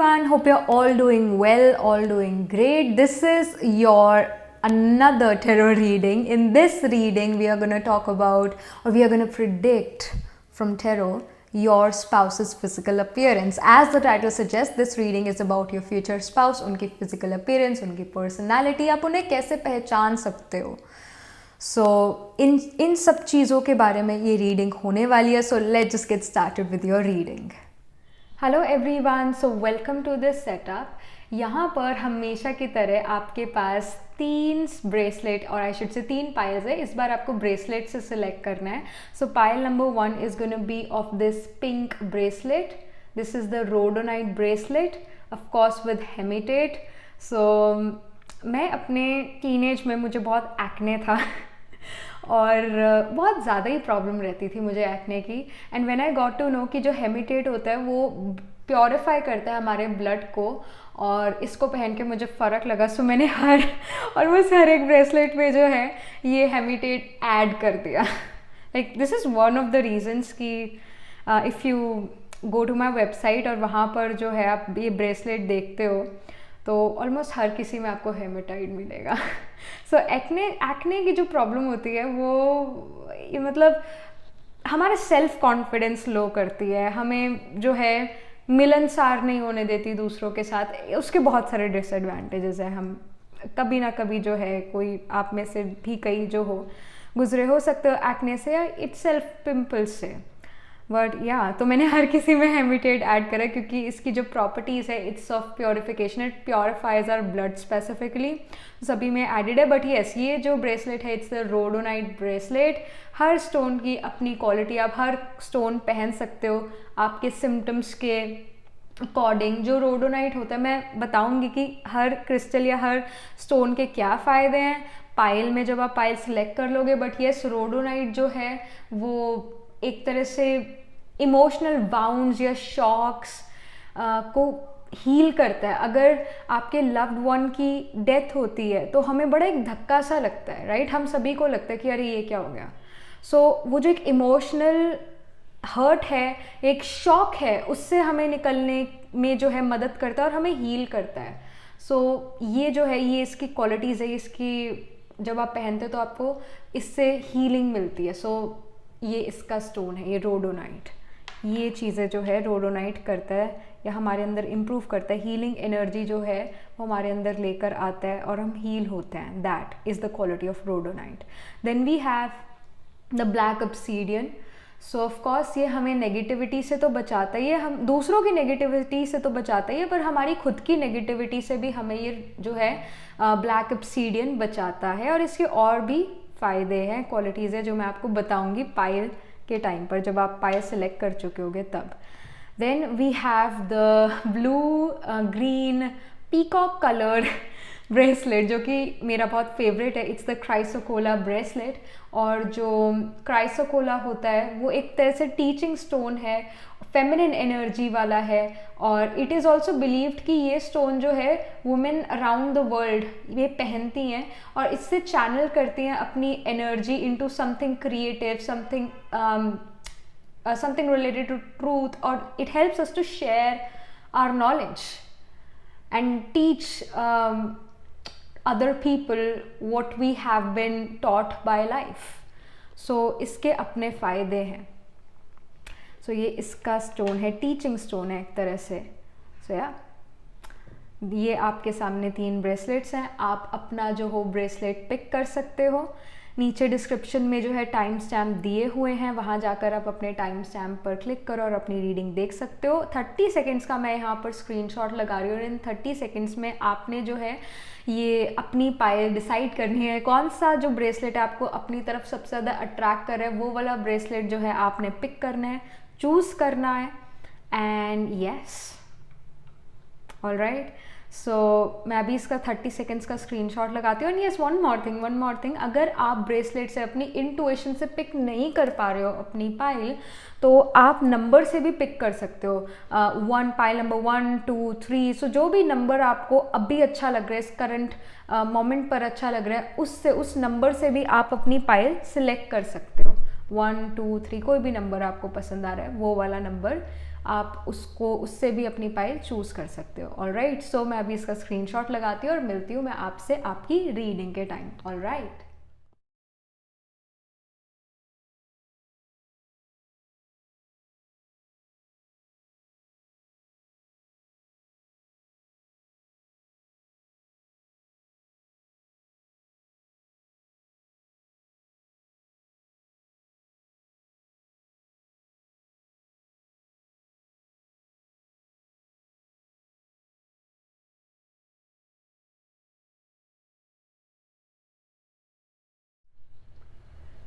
everyone, hope you're all doing well, all doing great. This is your another tarot reading. In this reading, we are going to talk about, or we are going to predict from tarot your spouse's physical appearance. As the title suggests, this reading is about your future spouse, उनकी physical appearance, उनकी personality, आप उन्हें कैसे पहचान सकते हो. So इन सब चीज़ों के बारे में ये reading होने वाली है. So let's just get started with your reading. Hello everyone, so welcome to this setup. यहाँ पर हमेशा की तरह आपके पास 3 ब्रेसलेट और आई शुड से 3 पायल्स है. इस बार आपको ब्रेसलेट से सिलेक्ट करना है. So pile number 1 is gonna be of this pink bracelet. This is the rhodonite bracelet, of course with hematite. So मैं अपने टीनेज में मुझे बहुत एक्ने था और बहुत ज़्यादा ही प्रॉब्लम रहती थी मुझे एक्ने की. And when I got to know कि जो हेमिटेट होता है वो प्योरीफाई करता है हमारे ब्लड को, और इसको पहन के मुझे फ़र्क लगा. सो मैंने ऑलमोस्ट हर एक ब्रेसलेट पे जो है ये हेमिटेट ऐड कर दिया. Like this is one of the reasons कि if you go to my website और वहाँ पर जो है आप ये ब्रेसलेट देखते हो तो ऑलमोस्ट हर किसी में आपको हेमेटाइट मिलेगा. सो एक्ने की जो प्रॉब्लम होती है वो ये मतलब हमारा सेल्फ कॉन्फिडेंस लो करती है, हमें जो है मिलनसार नहीं होने देती दूसरों के साथ. उसके बहुत सारे डिसएडवांटेजेस हैं. हम कभी ना कभी जो है, कोई आप में से भी कई जो हो गुजरे हो सकते हो एक्ने से या इट्स सेल्फ पिम्पल्स से. बट या तो मैंने हर किसी में हेमिटेट ऐड करा क्योंकि इसकी जो प्रॉपर्टीज़ है it's of purification, it purifies our blood specifically. सभी में एडिड है. बट येस, ये जो ब्रेसलेट है इट्स द रोडोनाइट ब्रेसलेट. हर स्टोन की अपनी क्वालिटी, आप हर स्टोन पहन सकते हो आपके सिम्टम्स के अकॉर्डिंग. जो रोडोनाइट होता है, मैं बताऊंगी कि हर क्रिस्टल या हर स्टोन के क्या फ़ायदे हैं पायल में जब आप पायल सेलेक्ट कर लोगे. बट येस, रोडोनाइट जो है वो एक तरह से इमोशनल बाउंड्स या शॉक्स को हील करता है. अगर आपके लव्ड वन की डेथ होती है तो हमें बड़ा एक धक्का सा लगता है, राइट? हम सभी को लगता है कि अरे ये क्या हो गया. सो वो जो एक इमोशनल हर्ट है, एक शॉक है, उससे हमें निकलने में जो है मदद करता है और हमें हील करता है. सो ये जो है, ये इसकी क्वालिटीज़ है. इसकी जब आप पहनते हो तो आपको इससे हीलिंग मिलती है. सो ये इसका स्टोन है, ये रोडोनाइट. ये चीज़ें जो है रोडोनाइट करता है या हमारे अंदर इम्प्रूव करता है. हीलिंग एनर्जी जो है वो हमारे अंदर लेकर आता है और हम हील होते हैं. That is the quality of rhodonite. Then we have the black obsidian. So of course ये हमें नेगेटिविटी से तो बचाता ही है, हम दूसरों की नेगेटिविटी से तो बचाता ही है, पर हमारी खुद की नेगेटिविटी से भी हमें ये जो है ब्लैक ऑब्सीडियन बचाता है. और इसके और भी फ़ायदे हैं, क्वालिटीज़ है जो मैं आपको बताऊंगी पायल के टाइम पर, जब आप पायल सेलेक्ट कर चुके होगे तब. Then we have the blue green peacock coloured bracelet जो कि मेरा बहुत फेवरेट है. It's the chrysocolla bracelet. और जो क्राइसोकोला होता है वो एक तरह से टीचिंग स्टोन है, फेमिनिन एनर्जी वाला है. और इट इज़ ऑल्सो बिलीव्ड कि ये स्टोन जो है वुमेन अराउंड द वर्ल्ड ये पहनती हैं और इससे चैनल करती हैं अपनी energy into something creative, something related to truth. और it helps us to share our knowledge and teach other people what we have been taught by life. So इसके अपने फ़ायदे हैं. So ये इसका स्टोन है, टीचिंग स्टोन है एक तरह से. So ये आपके सामने 3 ब्रेसलेट्स हैं. आप अपना जो हो ब्रेसलेट पिक कर सकते हो. नीचे डिस्क्रिप्शन में जो है टाइम स्टैम्प दिए हुए हैं, वहाँ जाकर आप अपने टाइम स्टैम्प पर क्लिक करो और अपनी रीडिंग देख सकते हो. 30 सेकेंड्स का मैं यहाँ पर स्क्रीनशॉट लगा रही हूँ और इन 30 सेकेंड्स में आपने जो है ये अपनी पायल डिसाइड करनी है. कौन सा जो ब्रेसलेट है आपको अपनी तरफ सबसे ज़्यादा अट्रैक्ट कर रहा है वो वाला ब्रेसलेट जो है आपने पिक करना है, चूज़ करना है. And yes, all right. So मैं अभी इसका 30 सेकेंड्स का स्क्रीनशॉट लगाती हूँ. And yes, one more thing, अगर आप ब्रेसलेट से अपनी इंट्यूशन से पिक नहीं कर पा रहे हो अपनी पायल तो आप नंबर से भी पिक कर सकते हो. पायल नंबर 1, 2, 3. सो जो भी नंबर आपको अभी अच्छा लग रहा है, इस करंट मोमेंट पर अच्छा लग रहा है, उससे उस नंबर से भी आप अपनी पायल सिलेक्ट कर सकते हो. 1, 2, 3 कोई भी नंबर आपको पसंद आ रहा है वो वाला नंबर आप उसको उससे भी अपनी पाइल चूज़ कर सकते हो। ऑलराइट, सो मैं अभी इसका स्क्रीनशॉट लगाती हूँ और मिलती हूँ मैं आपसे आपकी रीडिंग के time. Alright.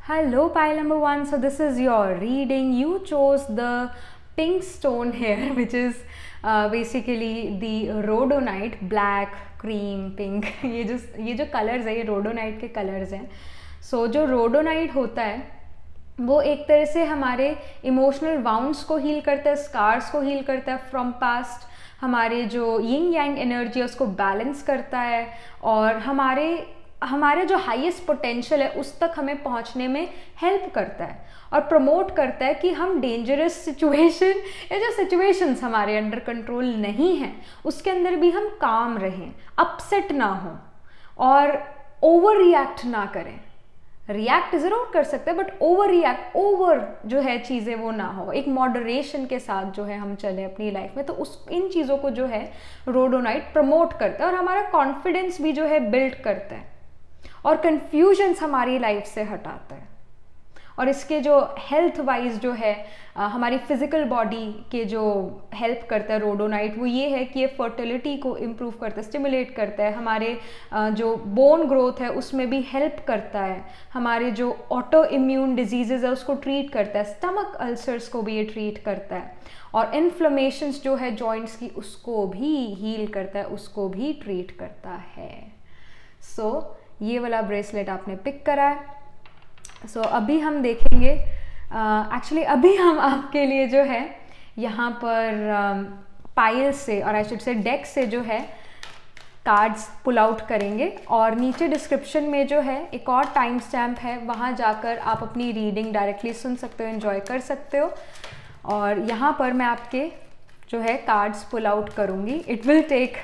Hello, pile number one. So, this is your reading. You chose the pink stone here, which is basically the rhodonite, black, cream, pink. ये जो कलर्स है ये rhodonite के कलर्स हैं. So, जो rhodonite होता है वो एक तरह से हमारे इमोशनल वाउंड्स को हील करता है, स्कार्स को हील करता है फ्रॉम पास्ट, हमारे जो यिंग यांग एनर्जी है उसको बैलेंस करता है और हमारे जो हाईएस्ट पोटेंशियल है उस तक हमें पहुंचने में हेल्प करता है और प्रमोट करता है कि हम डेंजरस सिचुएशन या जो सिचुएशंस हमारे अंडर कंट्रोल नहीं हैं उसके अंदर भी हम काम रहें, अपसेट ना हो और ओवर रिएक्ट ना करें। रिएक्ट ज़रूर कर सकते हैं बट ओवर जो है चीज़ें वो ना हो, एक मॉडरेशन के साथ जो है हम चले अपनी लाइफ में। तो इन चीज़ों को जो है रोडोनाइट प्रमोट करता है और हमारा कॉन्फिडेंस भी जो है बिल्ड करता है और कन्फ्यूजन्स हमारी लाइफ से हटाता है। और इसके जो हेल्थ वाइज जो है हमारी फिजिकल बॉडी के जो हेल्प करता है रोडोनाइट वो ये है कि ये फर्टिलिटी को इम्प्रूव करता है, स्टिमुलेट करता है, हमारे जो बोन ग्रोथ है उसमें भी हेल्प करता है, हमारे जो ऑटो इम्यून डिजीजेज है उसको ट्रीट करता है, स्टमक अल्सर्स को भी ये ट्रीट करता है और इन्फ्लेमेशंस जो है जॉइंट्स की उसको भी हील करता है, उसको भी ट्रीट करता है। सो ये वाला ब्रेसलेट आपने पिक करा है। सो अभी हम देखेंगे एक्चुअली अभी हम आपके लिए जो है यहाँ पर पाइल से और आई शुड से डेक से जो है कार्ड्स पुल आउट करेंगे और नीचे डिस्क्रिप्शन में जो है एक और टाइम स्टैम्प है, वहाँ जाकर आप अपनी रीडिंग डायरेक्टली सुन सकते हो, एंजॉय कर सकते हो। और यहाँ पर मैं आपके जो है कार्ड्स पुल आउट करूँगी, it will take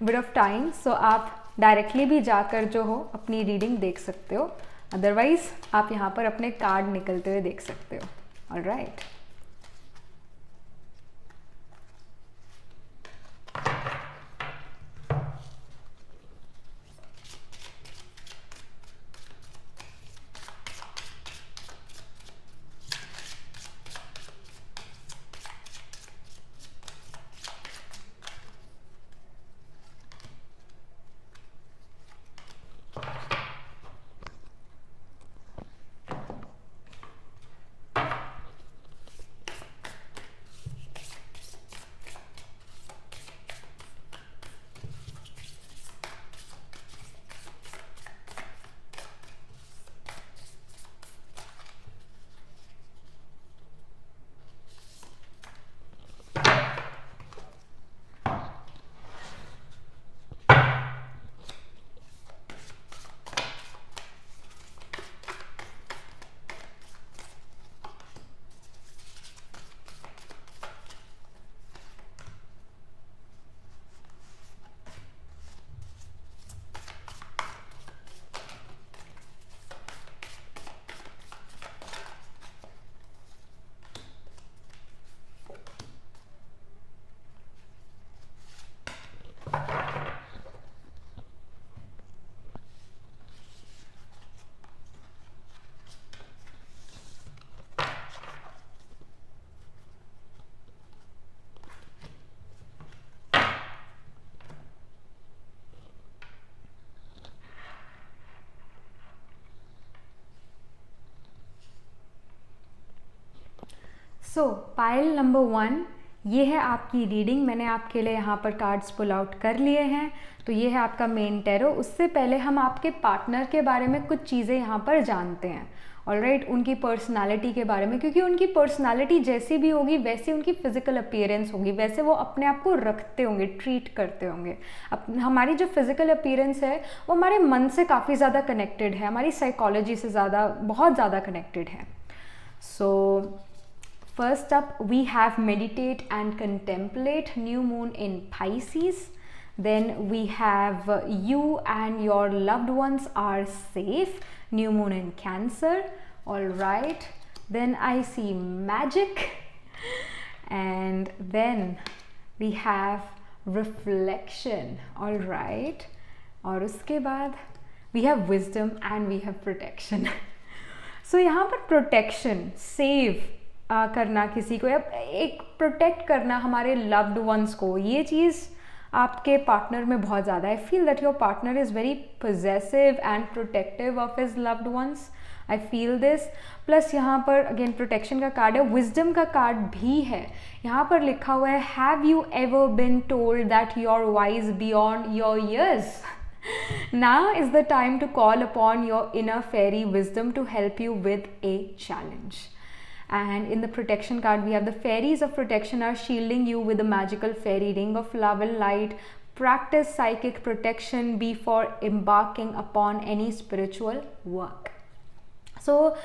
bit of time, so आप डायरेक्टली भी जाकर जो हो अपनी रीडिंग देख सकते हो, अदरवाइज आप यहाँ पर अपने कार्ड निकलते हुए देख सकते हो। ऑलराइट, सो पाइल नंबर 1 ये है आपकी रीडिंग। मैंने आपके लिए यहाँ पर कार्ड्स पुल आउट कर लिए हैं। तो ये है आपका मेन टैरो। उससे पहले हम आपके पार्टनर के बारे में कुछ चीज़ें यहाँ पर जानते हैं। ऑलराइट, उनकी पर्सनालिटी के बारे में, क्योंकि उनकी पर्सनालिटी जैसी भी होगी वैसी उनकी फिजिकल अपीयरेंस होगी, वैसे वो अपने आप को रखते होंगे, ट्रीट करते होंगे। हमारी जो फिजिकल अपीयरेंस है वो हमारे मन से काफ़ी ज़्यादा कनेक्टेड है, हमारी साइकोलॉजी से बहुत ज़्यादा कनेक्टेड है। सो First up, we have meditate and contemplate, new moon in Pisces. Then we have you and your loved ones are safe, new moon in Cancer. All right. Then I see magic. And then we have reflection. All right. और उसके बाद we have wisdom and we have protection. So यहाँ पर protection, save करना किसी को, या एक प्रोटेक्ट करना हमारे लव्ड वंस को, ये चीज़ आपके पार्टनर में बहुत ज़्यादा है. I feel that your partner is very possessive and protective of his loved ones. I feel this. Plus यहाँ पर अगेन प्रोटेक्शन का कार्ड है, विजडम का कार्ड भी है. यहाँ पर लिखा हुआ है, have you ever been told that you are wise beyond your years? Now is the time to call upon your inner fairy wisdom to help you with a challenge. And in the protection card, we have the fairies of protection are shielding you with the magical fairy ring of love and light. Practice psychic protection before embarking upon any spiritual work. So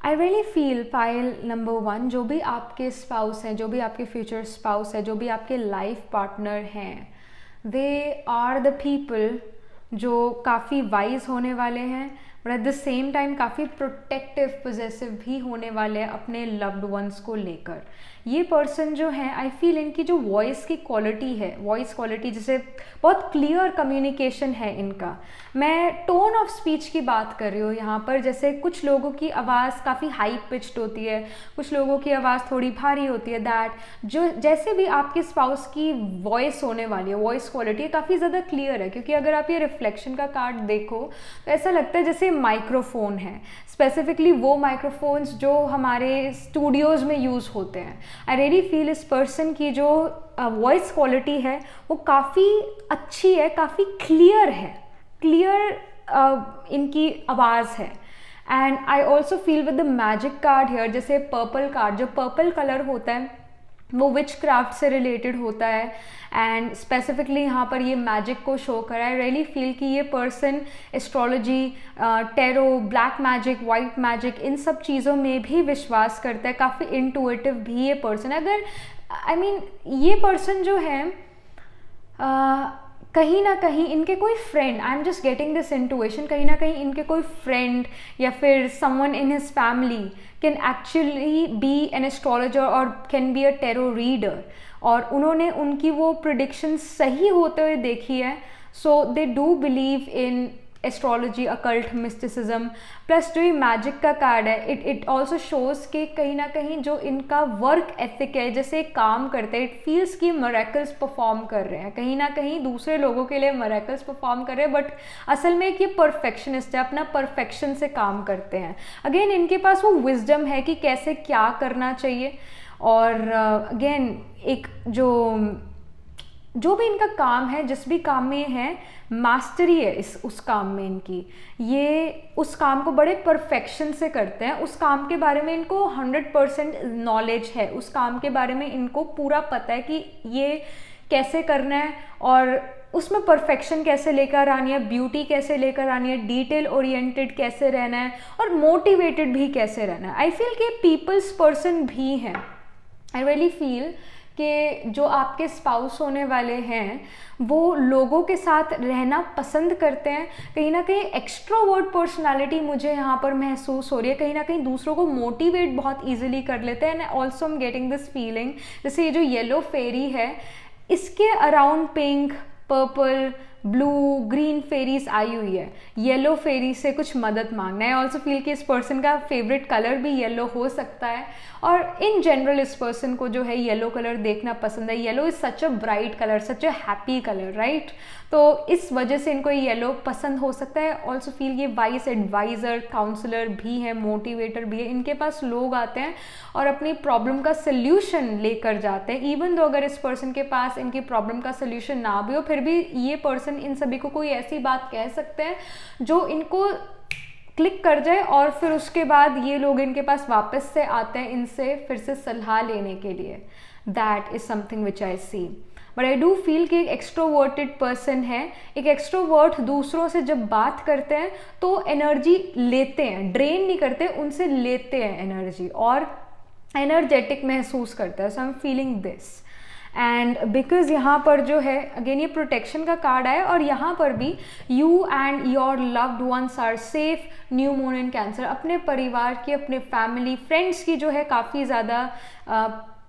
I really feel pile number 1, जो भी आपके spouse हैं, जो भी आपके future spouse है, जो भी आपके life partner हैं, they are the people जो काफ़ी वाइज होने वाले हैं, but at the same time काफ़ी प्रोटेक्टिव पोजेसिव भी होने वाले हैं अपने लव्ड वंस को लेकर. ये पर्सन जो है, आई फील इनकी जो वॉइस की क्वालिटी है, वॉइस क्वालिटी जैसे बहुत क्लियर कम्युनिकेशन है इनका. मैं टोन ऑफ स्पीच की बात कर रही हूँ यहाँ पर. जैसे कुछ लोगों की आवाज़ काफ़ी हाई पिच्ड होती है, कुछ लोगों की आवाज़ थोड़ी भारी होती है. दैट जो जैसे भी आपके स्पाउस की वॉइस होने वाली है, वॉइस क्वालिटी काफ़ी ज़्यादा क्लियर है. क्योंकि अगर आप ये रिफ्लेक्शन का कार्ड देखो तो ऐसा लगता है जैसे माइक्रोफोन है, स्पेसिफिकली वो माइक्रोफोन्स जो हमारे स्टूडियोज़ में यूज़ होते हैं. आई रियली फील इस पर्सन की जो वॉइस क्वालिटी है वो काफ़ी अच्छी है, काफ़ी क्लियर है, क्लियर इनकी आवाज़ है. And I also feel with the magic card here, जैसे पर्पल कार्ड, जो पर्पल कलर होता है वो विच क्राफ्ट से रिलेटेड होता है. एंड स्पेसिफिकली यहाँ पर ये मैजिक को शो करा है. रियली फील कि ये person astrology, tarot, black magic, white magic, इन सब चीज़ों में भी विश्वास करता है. काफ़ी इंटुइटिव भी ये पर्सन. अगर आई मीन ये पर्सन जो है कहीं ना कहीं इनके कोई friend, I am just getting this intuition, कहीं ना कहीं इनके कोई फ्रेंड या फिर someone in his family can actually be an astrologer और can be a tarot reader. और उन्होंने उनकी वो प्रिडिक्शन सही होते हुए देखी है. So they do believe in astrology, occult, mysticism. Plus जो ये मैजिक का कार्ड है, इट ऑल्सो शोज़ कि कहीं ना कहीं जो इनका वर्क एथिक है, जैसे काम करते हैं, इट फील्स कि मिरेकल्स परफॉर्म कर रहे हैं, कहीं ना कहीं दूसरे लोगों के लिए मिरेकल्स परफॉर्म कर रहे हैं. बट असल में ये परफेक्शनिस्ट है, अपना परफेक्शन से काम करते हैं. अगेन इनके पास वो विजडम है कि कैसे क्या करना चाहिए. और अगेन एक जो भी इनका काम है, जिस भी काम में है, मास्टरी है उस काम में इनकी. ये उस काम को बड़े परफेक्शन से करते हैं. उस काम के बारे में इनको 100% नॉलेज है. उस काम के बारे में इनको पूरा पता है कि ये कैसे करना है और उसमें परफेक्शन कैसे लेकर आनी है, ब्यूटी कैसे लेकर आनी है, डिटेल ओरिएंटेड कैसे रहना है और मोटिवेटेड भी कैसे रहना है. आई फील कि पीपल्स पर्सन भी हैं. आई रियली फील कि जो आपके स्पाउस होने वाले हैं वो लोगों के साथ रहना पसंद करते हैं. कहीं ना कहीं एक्सट्रोवर्ट पर्सनालिटी मुझे यहाँ पर महसूस हो रही है. कहीं ना कहीं दूसरों को मोटिवेट बहुत ईजिली कर लेते हैं. And also am getting this feeling, जैसे ये जो येलो फेरी है, इसके around pink, purple, blue, green fairies आई हुई है. येलो फेरी से कुछ मदद मांगना है. आई ऑल्सो फील कि इस पर्सन का फेवरेट कलर भी येलो हो सकता है. और इन जनरल इस पर्सन को जो है येलो कलर देखना पसंद है. Yellow is such a bright colour, such a happy colour, right. तो इस वजह से इनको येलो पसंद हो सकता है. ऑल्सो फील ये वाइस एडवाइज़र, काउंसलर भी है, मोटिवेटर भी है. इनके पास लोग आते हैं और अपनी प्रॉब्लम का सल्यूशन लेकर जाते हैं. इवन दो अगर इस पर्सन के पास इनकी प्रॉब्लम का सल्यूशन ना भी हो, फिर भी ये पर्सन इन सभी को कोई ऐसी बात कह सकते हैं जो इनको क्लिक कर जाए और फिर उसके बाद ये लोग इनके पास वापस से आते हैं इनसे फिर से सलाह लेने के लिए. That is something which I see. But I do feel कि एक एक्सट्रोवर्टेड पर्सन है. एक एक्सट्रोवर्ट दूसरों से जब बात करते हैं तो एनर्जी लेते हैं, ड्रेन नहीं करते, उनसे लेते हैं एनर्जी. और एनर्जेटिक महसूस करता है. So I am feeling this. And because यहाँ पर जो है अगेन ये प्रोटेक्शन का कार्ड है और यहाँ पर भी you and your loved ones are safe. New moon in Cancer, अपने परिवार की, अपने फैमिली फ्रेंड्स की जो है काफ़ी ज़्यादा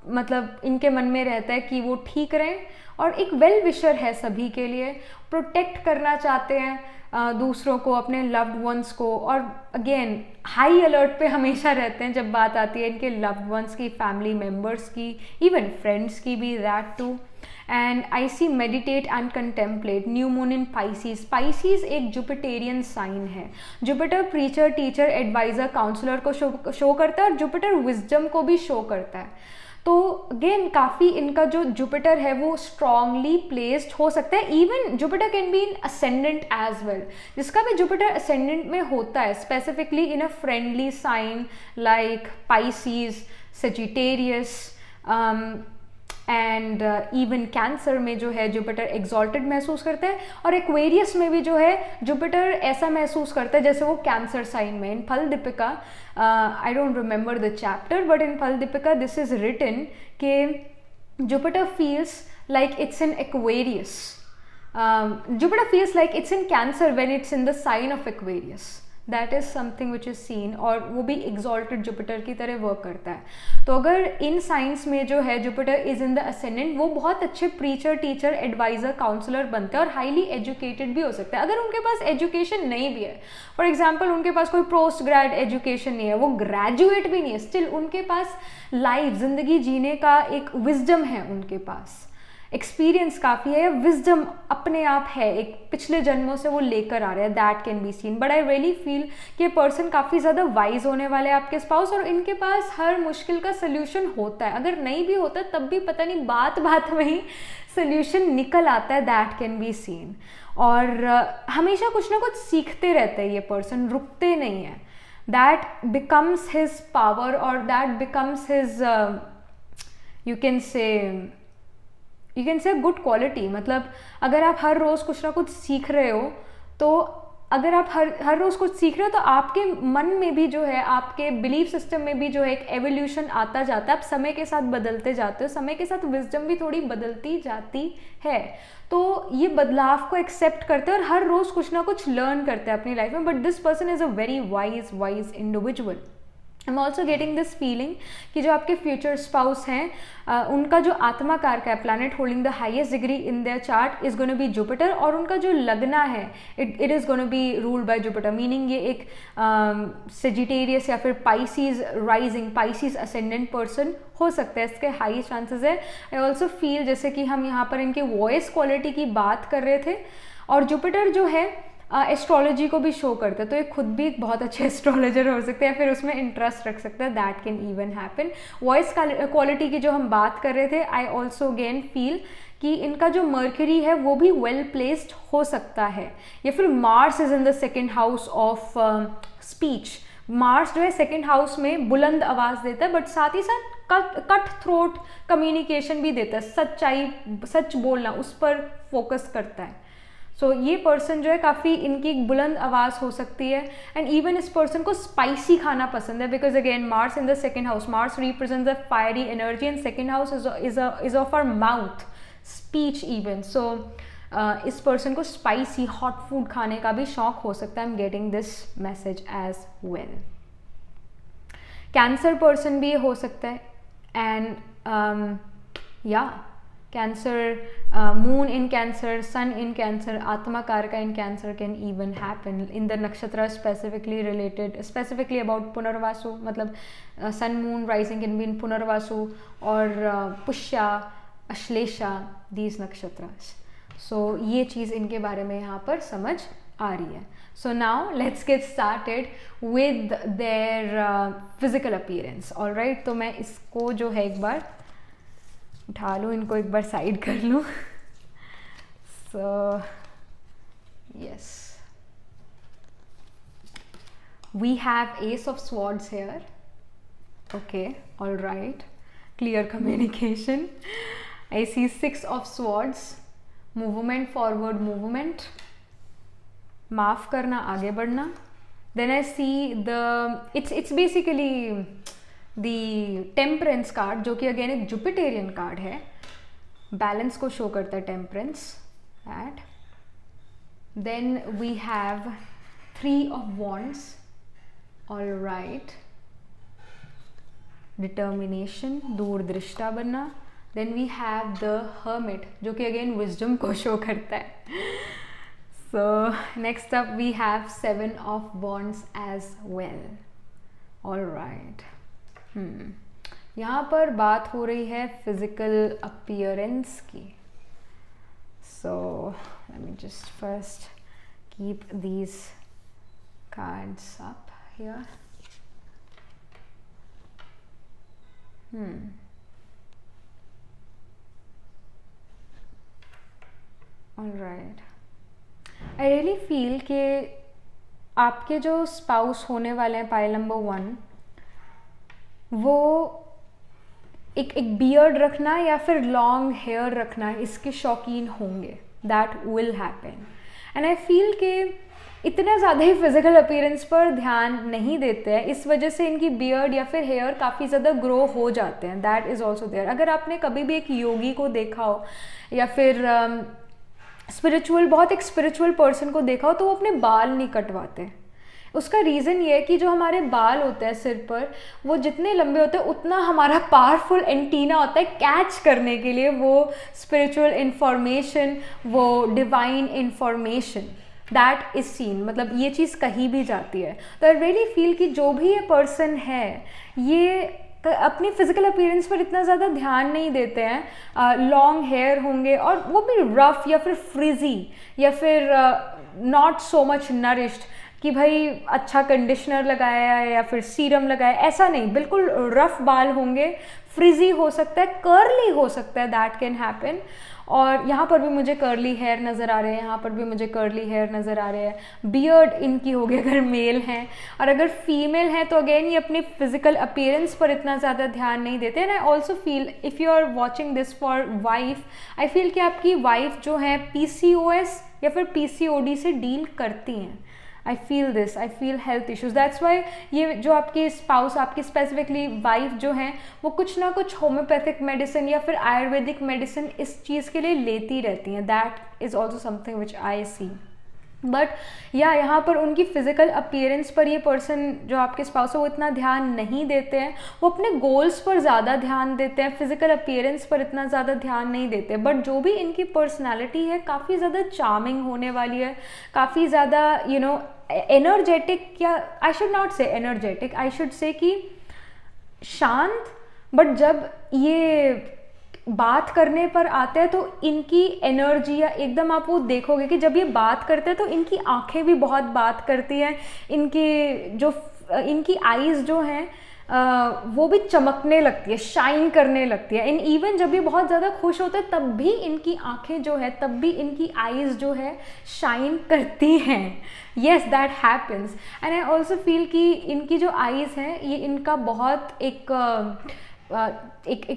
मतलब इनके मन में रहता है कि वो ठीक रहें और एक वेल विशर है सभी के लिए. प्रोटेक्ट करना चाहते हैं दूसरों को, अपने लव्ड वंस को. और अगेन हाई अलर्ट पे हमेशा रहते हैं जब बात आती है इनके लव्ड वंस की, फैमिली मेम्बर्स की, इवन फ्रेंड्स की भी, that too. And I see meditate and contemplate. New moon in Pisces. Pisces एक जुपिटेरियन साइन है. Jupiter preacher, teacher, advisor, counsellor को शो करता है और जुपिटर विजडम को भी शो करता है. तो अगेन काफ़ी इनका जो जुपिटर है वो स्ट्रांगली प्लेस्ड हो सकता है. Even Jupiter can be in ascendant as well. जिसका भी जुपिटर असेंडेंट में होता है specifically in a friendly sign like Pisces, Sagittarius and even Cancer में जो है जुपिटर एक्सॉल्टेड महसूस करता है. और एक्वेरियस में भी जो है जुपिटर ऐसा महसूस करता है जैसे वो कैंसर साइन में. In Phaladeepika, I don't remember the chapter, but in Phaladeepika this is written कि Jupiter feels like it's in Aquarius. Jupiter feels like it's in Cancer when it's in the sign of Aquarius. That is something which is seen. और वो भी exalted Jupiter की तरह work करता है. तो अगर इन साइंस में जो है Jupiter is in the ascendant, वो बहुत अच्छे प्रीचर, टीचर, एडवाइज़र, काउंसलर बनते हैं और हाईली एजुकेटेड भी हो सकते हैं. अगर उनके पास एजुकेशन नहीं भी है, फॉर एग्जाम्पल उनके पास कोई पोस्ट ग्रेड एजुकेशन नहीं है, वो ग्रेजुएट भी नहीं है, स्टिल उनके पास लाइफ, जिंदगी जीने का एक विजडम है, उनके पास एक्सपीरियंस काफ़ी है, विजडम अपने आप है, एक पिछले जन्मों से वो लेकर आ रहे हैं. That can be scene. But I really feel कि ये पर्सन काफ़ी ज़्यादा वाइज होने वाले हैं आपके स्पाउस, और इनके पास हर मुश्किल का सोल्यूशन होता है. अगर नहीं भी होता तब भी पता नहीं बात बात में ही सोल्यूशन निकल आता है. That can be scene. और हमेशा कुछ ना कुछ सीखते रहते हैं ये पर्सन, रुकते नहीं है. दैट बिकम्स हिज पावर और that becomes his you can से गुड क्वालिटी. मतलब अगर आप हर रोज़ कुछ ना कुछ सीख रहे हो, तो अगर आप हर रोज़ कुछ सीख रहे हो तो आपके मन में भी जो है, आपके बिलीफ सिस्टम में भी जो है एक एवोल्यूशन आता जाता है. आप समय के साथ बदलते जाते हो, समय के साथ विजडम भी थोड़ी बदलती जाती है. तो ये बदलाव को एक्सेप्ट करते हैं और हर रोज़ कुछ ना कुछ लर्न करते हैं अपनी लाइफ में. But this person is a very wise individual. I am also getting this feeling कि जो आपके फ्यूचर स्पाउस हैं, उनका जो आत्मा कारक है, planet holding the highest degree in their chart is gonna B Jupiter. और उनका जो लगना है it is gonna be ruled by Jupiter. Meaning ये एक सेजिटेरियस या फिर Pisces rising, Pisces ascendant person हो सकता है. इसके हाई चांसेस है. आई ऑल्सो फील जैसे कि हम यहाँ पर इनके वॉइस क्वालिटी की बात कर रहे थे, और जुपिटर जो है एस्ट्रोलॉजी को भी शो करते हैं, तो ये खुद भी एक बहुत अच्छे एस्ट्रोलॉजर हो सकते हैं, फिर उसमें इंटरेस्ट रख सकते हैं. That can even happen. Voice quality की जो हम बात कर रहे थे, आई ऑल्सो अगेन फील कि इनका जो मर्क्यूरी है वो भी वेल प्लेस्ड हो सकता है. या फिर Mars is in the second house of speech. Mars जो है सेकेंड हाउस में बुलंद आवाज़ देता है, बट साथ ही साथ कट थ्रोट कम्युनिकेशन भी देता है. सच्चाई, सच बोलना, उस पर फोकस करता है. सो ये पर्सन जो है काफ़ी इनकी एक बुलंद आवाज़ हो सकती है. एंड इवन इस पर्सन को स्पाइसी खाना पसंद है, because again Mars in the second house, Mars represents the fiery energy and second house is of our mouth, speech even. So इस पर्सन को स्पाइसी हॉट फूड खाने का भी शौक हो सकता है. I am getting this message as well. Cancer person भी हो सकता है. एंड या Cancer, moon in Cancer, sun in Cancer, Atma Karka in Cancer can even happen in the nakshatra specifically related, specifically about Punarvasu. मतलब sun, moon, rising can be in Punarvasu or Pushya, Ashlesha, these nakshatras. So ये चीज़ इनके बारे में यहाँ पर समझ आ रही है. So now let's get started with their physical appearance. All right, तो मैं इसको जो है एक बार उठा लूँ, इनको एक बार साइड कर लूँ. So yes, we have ace of swords here. Okay, all right, clear communication. I see 6 of swords, movement, forward movement, माफ करना, आगे बढ़ना. Then I see the it's basically the temperance card, जो कि अगेन एक Jupiterian card है, balance को show करता है temperance at. Then we have 3 of Wands, all right, determination, दूरदृष्टा बनना. Then we have the hermit, जो कि अगेन विजडम को शो करता है. So next up we have 7 of Wands as well, all right. यहाँ पर बात हो रही है फिजिकल अपीयरेंस की. So let me just first keep these cards up here. All right. I really feel कि आपके जो स्पाउस होने वाले हैं पाइल नंबर 1, वो एक बियर्ड रखना या फिर लॉन्ग हेयर रखना इसके शौकीन होंगे. That will happen. And I feel कि इतना ज़्यादा ही फिजिकल अपीयरेंस पर ध्यान नहीं देते हैं, इस वजह से इनकी बियर्ड या फिर हेयर काफ़ी ज़्यादा ग्रो हो जाते हैं. That is also there. अगर आपने कभी भी एक योगी को देखा हो या फिर बहुत एक स्पिरिचुअल पर्सन को देखा हो, तो वो अपने बाल नहीं कटवाते. उसका रीज़न ये है कि जो हमारे बाल होते हैं सिर पर, वो जितने लंबे होते हैं उतना हमारा पावरफुल एंटीना होता है कैच करने के लिए वो स्पिरिचुअल इंफॉर्मेशन, वो divine information. That is scene, मतलब ये चीज़ कहीं भी जाती है. तो आई रियली फील कि जो भी ये पर्सन है, ये अपनी फिजिकल अपीयरेंस पर इतना ज़्यादा ध्यान नहीं देते हैं. लॉन्ग हेयर होंगे और वो भी रफ या फिर फ्रिजी या फिर नॉट सो मच नरिश्ड कि भाई अच्छा कंडीशनर लगाया है या फिर सीरम लगाया, ऐसा नहीं. बिल्कुल रफ बाल होंगे, फ्रिजी हो सकता है, कर्ली हो सकता है, दैट कैन हैपन. और यहाँ पर भी मुझे कर्ली हेयर नज़र आ रहे हैं, यहाँ पर भी मुझे कर्ली हेयर नज़र आ रहे हैं. बियर्ड इनकी होगी अगर मेल हैं, और अगर फीमेल हैं तो अगेन ये अपनी फिजिकल अपीयरेंस पर इतना ज़्यादा ध्यान नहीं देते. And I also feel if you are watching this for wife, I feel कि आपकी वाइफ जो है PCOS या फिर PCOD से डील करती हैं. आई feel this, I feel health issues. That's why ये जो आपकी स्पाउस, आपकी स्पेसिफिकली वाइफ जो हैं, वो कुछ ना कुछ होम्योपैथिक मेडिसिन या फिर आयुर्वेदिक मेडिसिन इस चीज़ के लिए लेती रहती हैं. That is also something which I see. But यहाँ पर उनकी फिजिकल अपीयरेंस पर ये पर्सन जो आपके स्पाउस है वो इतना ध्यान नहीं देते हैं. वो अपने गोल्स पर ज़्यादा ध्यान देते हैं, फिजिकल अपीयरेंस पर इतना ज़्यादा ध्यान नहीं देते. बट जो भी इनकी पर्सनालिटी है काफ़ी ज़्यादा चार्मिंग होने वाली है, काफ़ी ज़्यादा एनर्जेटिक, या आई शुड नॉट से एनर्जेटिक, आई शुड से कि शांत. बट जब ये बात करने पर आते हैं तो इनकी एनर्जी, या एकदम आप वो देखोगे कि जब ये बात करते हैं तो इनकी आंखें भी बहुत बात करती हैं. इनकी आईज़ जो हैं वो भी चमकने लगती है, शाइन करने लगती है. इन इवन जब ये बहुत ज़्यादा खुश होते हैं तब भी इनकी आंखें जो है, तब भी इनकी आईज़ जो है शाइन करती हैं. Yes, that happens. And I also feel कि इनकी जो आईज़ हैं, ये इनका बहुत एक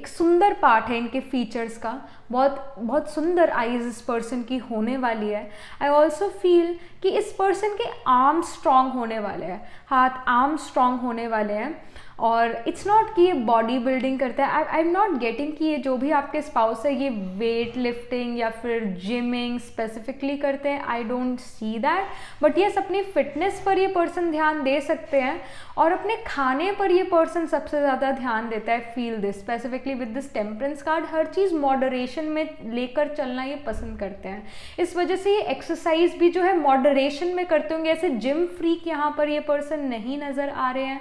सुंदर पार्ट है इनके फीचर्स का. बहुत सुंदर आईज इस पर्सन की होने वाली है. आई ऑल्सो फील कि इस पर्सन के आर्म स्ट्रॉन्ग होने वाले हैं, हाथ आर्म स्ट्रॉन्ग होने वाले हैं. और इट्स नॉट कि ये बॉडी बिल्डिंग करते हैं. आई एम नॉट गेटिंग कि ये जो भी आपके स्पाउस है ये वेट लिफ्टिंग या फिर जिमिंग स्पेसिफिकली करते हैं. I don't see that. But yes, अपनी फिटनेस पर ये पर्सन ध्यान दे सकते हैं और अपने खाने पर ये पर्सन सबसे ज़्यादा ध्यान देता है. Feel this specifically with this temperance card. Her cheese moderation में लेकर चलना ये पसंद करते हैं. इस वजह से ये एक्सरसाइज भी जो है मॉडरेशन में करते होंगे. ऐसे जिम फ्रीक यहाँ पर ये पर्सन नहीं नज़र आ रहे हैं.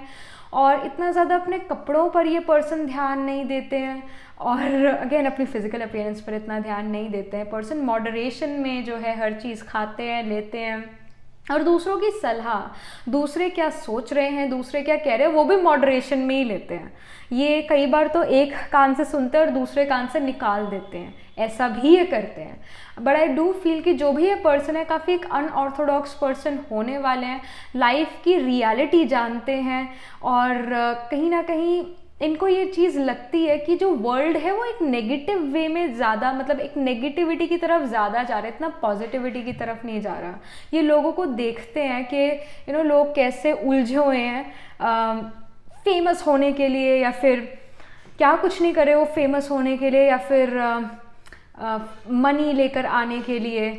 और इतना ज़्यादा अपने कपड़ों पर ये पर्सन ध्यान नहीं देते हैं. और अगेन अपनी फिजिकल अपीयरेंस पर इतना ध्यान नहीं देते हैं. पर्सन मॉडरेशन में जो है हर चीज़ खाते हैं, लेते हैं. और दूसरों की सलाह, दूसरे क्या सोच रहे हैं, दूसरे क्या कह रहे हैं, वो भी मॉडरेशन में ही लेते हैं. ये कई बार तो एक कान से सुनते हैं और दूसरे कान से निकाल देते हैं, ऐसा भी ये करते हैं. बट आई डू फील कि जो भी ये पर्सन है काफ़ी एक अनऑर्थोडॉक्स पर्सन होने वाले हैं. लाइफ की रियलिटी जानते हैं और कहीं ना कहीं इनको ये चीज़ लगती है कि जो वर्ल्ड है वो एक नेगेटिव वे में ज़्यादा, मतलब एक नेगेटिविटी की तरफ ज़्यादा जा रहा है, इतना पॉजिटिविटी की तरफ नहीं जा रहा. ये लोगों को देखते हैं कि लोग कैसे उलझे हुए हैं फेमस होने के लिए, या फिर क्या कुछ नहीं करे वो फेमस होने के लिए, या फिर मनी लेकर आने के लिए.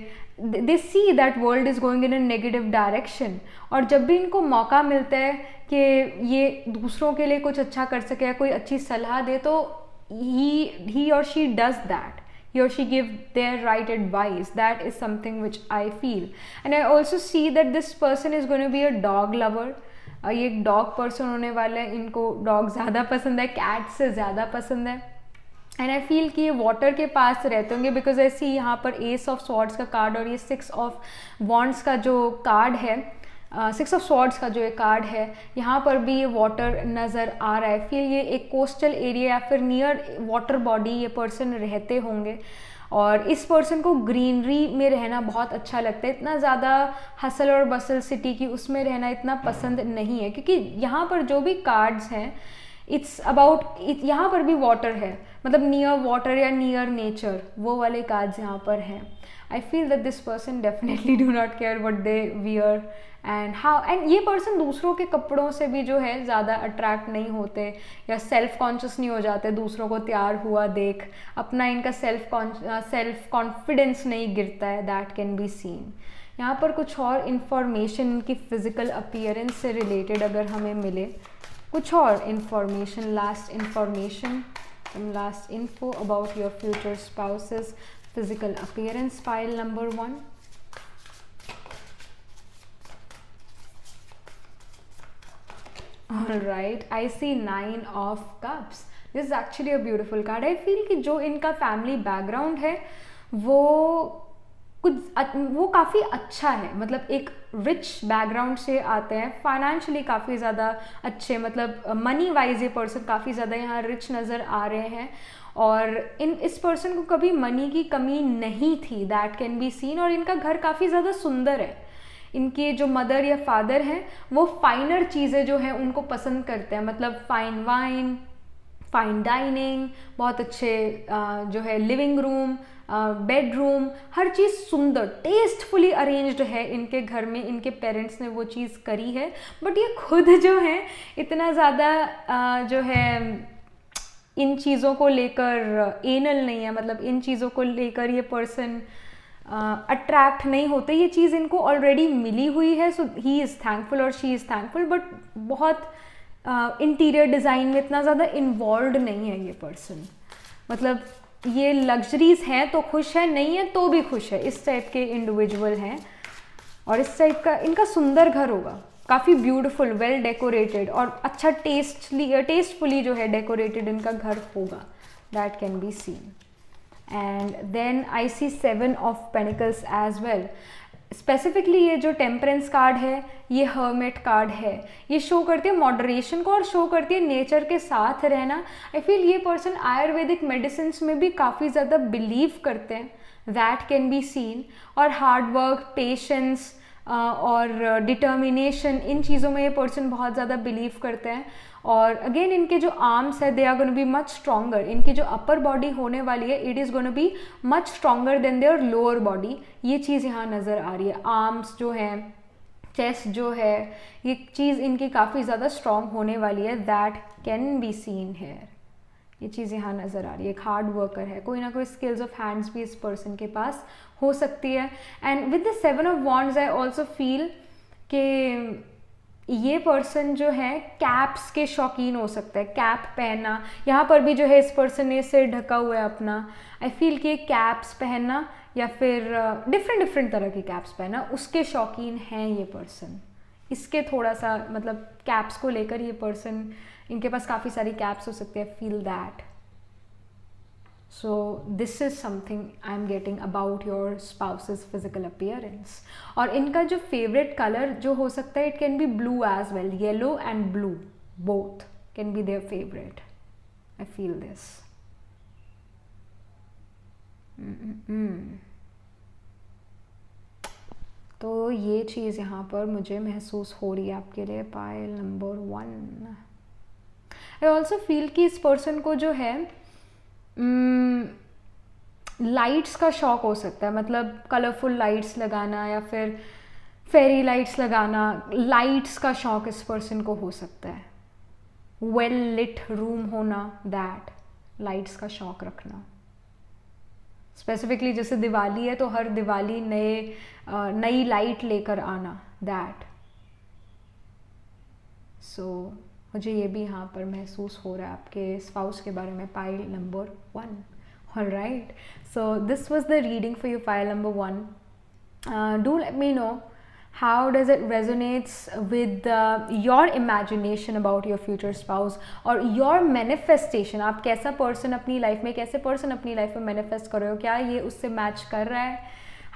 They see that world is going in a negative direction. और जब भी इनको मौका मिलता है कि ये दूसरों के लिए कुछ अच्छा कर सके या कोई अच्छी सलाह दे, तो he or she does that. He or she give their right advice. That is something which I feel. And I also see that this person is going to be a dog lover. ये एक dog person होने वाला है. इनको dog ज़्यादा पसंद है, cat से ज़्यादा पसंद है. एंड आई फील कि ये वाटर के पास रहते होंगे, बिकॉज आई सी यहाँ पर एस ऑफ स्वॉर्ड्स का कार्ड और ये 6 ऑफ वॉन्ड्स का जो कार्ड है, 6 ऑफ स्वॉर्ड्स का जो ये कार्ड है, यहाँ पर भी ये वाटर नज़र आ रहा है. फिर ये एक कोस्टल एरिया या फिर नियर वाटर बॉडी ये पर्सन रहते होंगे. और इस पर्सन को ग्रीनरी में रहना बहुत अच्छा लगता है. इतना ज़्यादा हसल और बसल सिटी की उसमें रहना इतना पसंद नहीं है, क्योंकि यहाँ पर जो भी कार्ड्स हैं इट्स अबाउट, यहाँ पर भी वाटर है, मतलब नियर वाटर या नियर नेचर, वो वाले कार्ड्स यहाँ पर हैं. आई feel that this person definitely do not care what they wear and how. And ये पर्सन दूसरों के कपड़ों से भी जो है ज़्यादा अट्रैक्ट नहीं होते या सेल्फ कॉन्शियस नहीं हो जाते दूसरों को तैयार हुआ देख. अपना इनका सेल्फ कॉन्फिडेंस नहीं गिरता है. That can be scene. यहाँ पर कुछ और इन्फॉर्मेशन इनकी फिजिकल अपीयरेंस से रिलेटेड अगर हमें मिले, कुछ और information, last info about your future spouses physical appearance, pile number 1. Alright, I see 9 of Cups. This is actually a beautiful card. I feel कि जो इनका फैमिली बैकग्राउंड है वो काफ़ी अच्छा है. मतलब एक रिच बैकग्राउंड से आते हैं, फाइनेंशियली काफ़ी ज़्यादा अच्छे, मतलब मनी वाइज ये पर्सन काफ़ी ज़्यादा यहाँ रिच नज़र आ रहे हैं. और इस पर्सन को कभी मनी की कमी नहीं थी. That can be scene. और इनका घर काफ़ी ज़्यादा सुंदर है. इनके जो मदर या फादर हैं वो फाइनर चीज़ें जो हैं उनको पसंद करते हैं, मतलब फाइन वाइन, फाइन डाइनिंग, बहुत अच्छे जो है लिविंग रूम, बेडरूम, हर चीज़ सुंदर, टेस्टफुली अरेंज्ड है इनके घर में. इनके पेरेंट्स ने वो चीज़ करी है. बट ये खुद जो है इतना ज़्यादा जो है इन चीज़ों को लेकर एनल नहीं है. मतलब इन चीज़ों को लेकर ये पर्सन अट्रैक्ट नहीं होते. ये चीज़ इनको ऑलरेडी मिली हुई है. सो ही इज़ थैंकफुल और शी इज़ थैंकफुल. बट बहुत इंटीरियर डिज़ाइन में इतना ज़्यादा इन्वॉल्व नहीं है ये पर्सन. मतलब ये लग्जरीज हैं तो खुश है, नहीं है तो भी खुश है. इस टाइप के इंडिविजुअल हैं. और इस टाइप का इनका सुंदर घर होगा, काफ़ी ब्यूटीफुल, वेल डेकोरेटेड और अच्छा टेस्टफुली जो है डेकोरेटेड इनका घर होगा. That can be scene. And then I see 7 of Pentacles as well. Specifically ये जो टेम्परेंस कार्ड है, ये हर्मिट कार्ड है. ये शो करती है मॉडरेशन को और शो करती है नेचर के साथ रहना. आई फील ये पर्सन आयुर्वेदिक मेडिसिन में भी काफ़ी ज़्यादा बिलीव करते हैं. That can be scene. और हार्ड वर्क, पेशेंस और डिटर्मिनेशन, इन चीज़ों में ये पर्सन बहुत ज़्यादा बिलीव करते हैं. और अगेन इनके जो आर्म्स है they are gonna be much stronger. इनकी जो अपर बॉडी होने वाली है it is gonna be much stronger than their lower body. ये चीज़ यहाँ नज़र आ रही है. आर्म्स जो हैं, चेस्ट जो है, ये चीज़ इनकी काफ़ी ज़्यादा स्ट्रॉन्ग होने वाली है. That can be seen here. ये चीज़ यहाँ नज़र आ रही है. एक हार्ड वर्कर है, कोई ना कोई स्किल्स ऑफ हैंड्स भी इस पर्सन के पास हो सकती है. And with the 7 of wands I also feel कि ये पर्सन जो है कैप्स के शौकीन हो सकता है. कैप पहनना, यहाँ पर भी जो है इस पर्सन ने सिर ढका हुआ है अपना. आई फील कि कैप्स पहनना या फिर डिफरेंट तरह की कैप्स पहनना, उसके शौकीन हैं ये पर्सन. इसके थोड़ा सा मतलब कैप्स को लेकर ये पर्सन, इनके पास काफ़ी सारी कैप्स हो सकती है. Feel that. So this is something I am getting about your spouse's physical appearance. और इनका जो फेवरेट कलर जो हो सकता है, it can be blue as well. Yellow and blue both can be their favourite. I feel this. तो ये चीज़ यहाँ पर मुझे महसूस हो रही है आपके लिए. Pile number 1. आई ऑल्सो फील कि इस पर्सन को जो है लाइट्स का शौक हो सकता है. मतलब कलरफुल लाइट्स लगाना या फिर फेरी लाइट्स लगाना, लाइट्स का शौक इस पर्सन को हो सकता है. वेल लिट रूम होना, दैट, लाइट्स का शौक रखना. स्पेसिफिकली जैसे दिवाली है तो हर दिवाली नई लाइट लेकर आना, दैट. सो मुझे ये भी यहाँ पर महसूस हो रहा है आपके स्पाउस के बारे में. Pile number 1. Alright, so this was the reading for you, pile number 1. Do let me know how does it resonates with your imagination about your future spouse or your manifestation. आप कैसा person अपनी life में, कैसे person अपनी life में manifest कर रहे हो, क्या ये उससे match कर रहा है,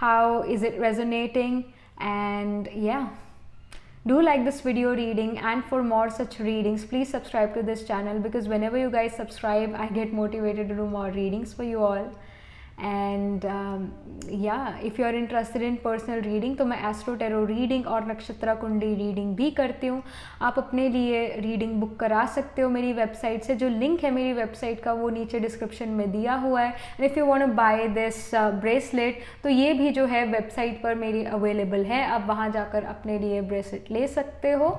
how is it resonating, and yeah, do like this video reading, and for more such readings please subscribe to this channel, because whenever you guys subscribe I get motivated to do more readings for you all. And yeah, if you are interested in personal reading तो मैं astro tarot reading और नक्षत्रा कुंडली reading भी करती हूँ. आप अपने लिए रीडिंग बुक करा सकते हो मेरी वेबसाइट से. जो लिंक है मेरी वेबसाइट का वो नीचे डिस्क्रिप्शन में दिया हुआ है. And if you want to buy this bracelet तो ये भी जो है वेबसाइट पर मेरी अवेलेबल है. आप वहाँ जाकर अपने लिए ब्रेसलेट ले सकते हो.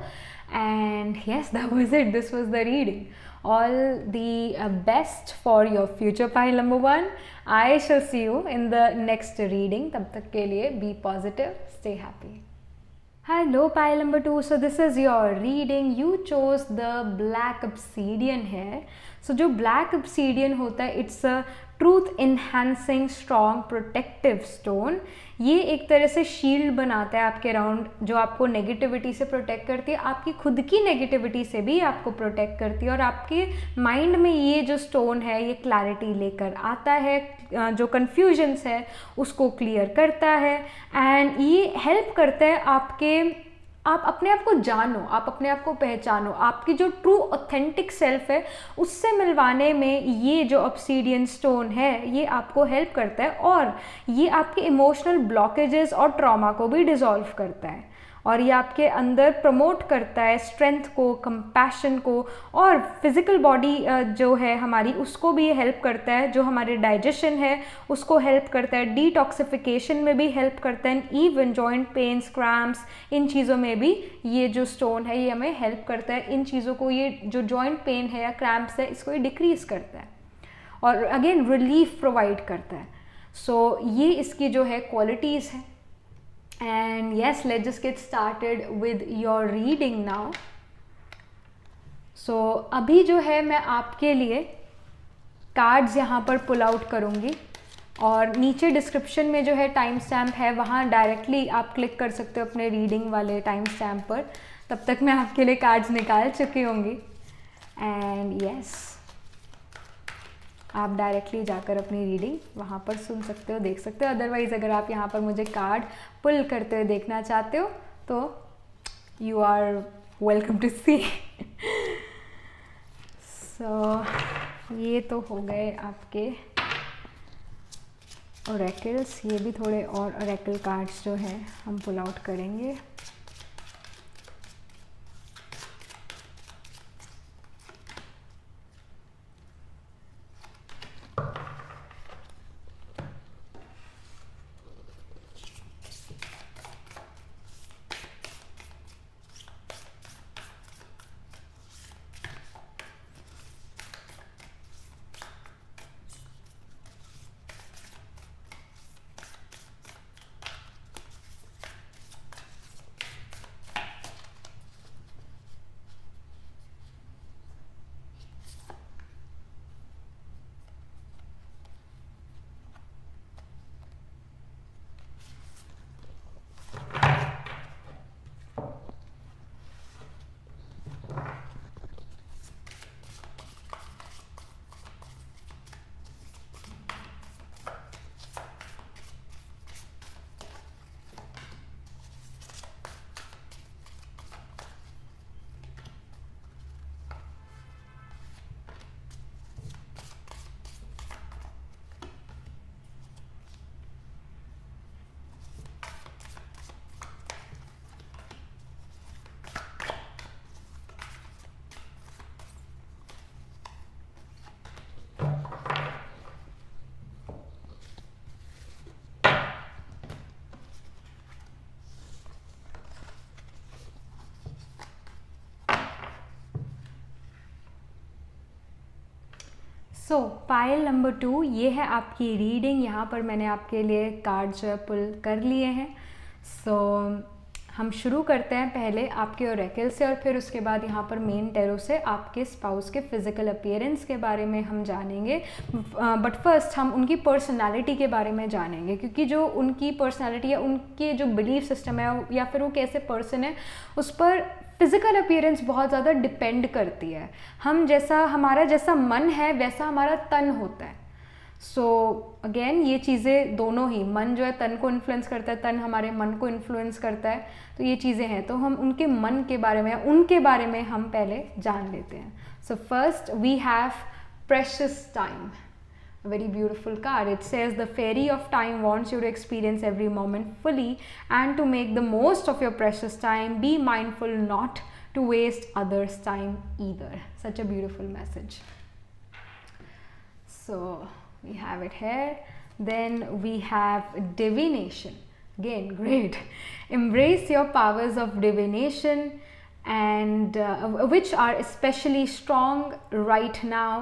And yes, that was it. This was the reading. All the best for your future pile number 1. I shall see you in the next reading. तब तक के लिए be positive, stay happy. Hello pile number 2. So this is your reading. You chose the black obsidian here. So जो black obsidian होता है, it's a truth enhancing strong protective stone. ये एक तरह से शील्ड बनाता है आपके अराउंड, जो आपको नेगेटिविटी से प्रोटेक्ट करती है, आपकी खुद की नेगेटिविटी से भी आपको प्रोटेक्ट करती है. और आपके माइंड में ये जो स्टोन है ये क्लैरिटी लेकर आता है, जो कन्फ्यूजन्स है उसको क्लियर करता है. एंड ये हेल्प करता है आप अपने आप को जानो, आप अपने आप को पहचानो, आपकी जो ट्रू ऑथेंटिक सेल्फ है उससे मिलवाने में ये जो ऑब्सीडियन स्टोन है ये आपको हेल्प करता है. और ये आपके इमोशनल ब्लॉकेजेस और ट्रॉमा को भी डिसॉल्व करता है. और ये आपके अंदर प्रमोट करता है स्ट्रेंथ को, कंपैशन को, और फिज़िकल बॉडी जो है हमारी उसको भी हेल्प करता है. जो हमारे डाइजेशन है उसको हेल्प करता है, डिटॉक्सिफिकेशन में भी हेल्प करता है. इवन जॉइंट पेन्स, क्रैम्प्स, इन चीज़ों में भी ये जो स्टोन है ये हमें हेल्प करता है. इन चीज़ों को, ये जो जॉइंट पेन है या क्रैम्प्स है इसको ये डिक्रीज़ करता है और अगेन रिलीफ प्रोवाइड करता है. सो ये इसकी जो है क्वालिटीज़ है. And yes, let's just get started with your reading now. So अभी जो है मैं आपके लिए कार्ड्स यहाँ पर पुल आउट करूँगी और नीचे डिस्क्रिप्शन में जो है टाइम स्टैम्प है वहाँ डायरेक्टली आप क्लिक कर सकते हो अपने रीडिंग वाले टाइम स्टैम्प पर. तब तक मैं आपके लिए कार्ड्स निकाल चुकी होंगी. एंड यस, आप डायरेक्टली जाकर अपनी रीडिंग वहाँ पर सुन सकते हो, देख सकते हो. अदरवाइज़ अगर आप यहाँ पर मुझे कार्ड पुल करते हुए देखना चाहते हो तो यू आर वेलकम टू सी. सो ये तो हो गए आपके ओरेकल्स. ये भी थोड़े और ओरेकल कार्ड्स जो हैं हम पुल आउट करेंगे. सो पाइल नंबर 2, ये है आपकी रीडिंग। यहाँ पर मैंने आपके लिए कार्ड जो है पुल कर लिए हैं। सो हम शुरू करते हैं पहले आपके ओरेकल से, और फिर उसके बाद यहाँ पर मेन टैरो से आपके स्पाउस के फिजिकल अपीयरेंस के बारे में हम जानेंगे। बट फर्स्ट हम उनकी पर्सनालिटी के बारे में जानेंगे, क्योंकि जो उनकी पर्सनालिटी या उनके जो बिलीफ सिस्टम है या फिर वो कैसे पर्सन है, उस पर फिजिकल अपीयरेंस बहुत ज़्यादा डिपेंड करती है। हमारा जैसा मन है वैसा हमारा तन होता है। सो अगेन ये चीज़ें दोनों ही, मन जो है तन को इन्फ्लुएंस करता है, तन हमारे मन को इन्फ्लुएंस करता है। तो ये चीज़ें हैं, तो हम उनके मन के बारे में, उनके बारे में हम पहले जान लेते हैं। So first we have precious time, a very beautiful card. It says the fairy of time wants you to experience every moment fully and to make the most of your precious time. Be mindful not to waste others' time either. Such a beautiful message. So we have it here. Then we have divination. Again, great. Embrace your powers of divination, and which are especially strong right now.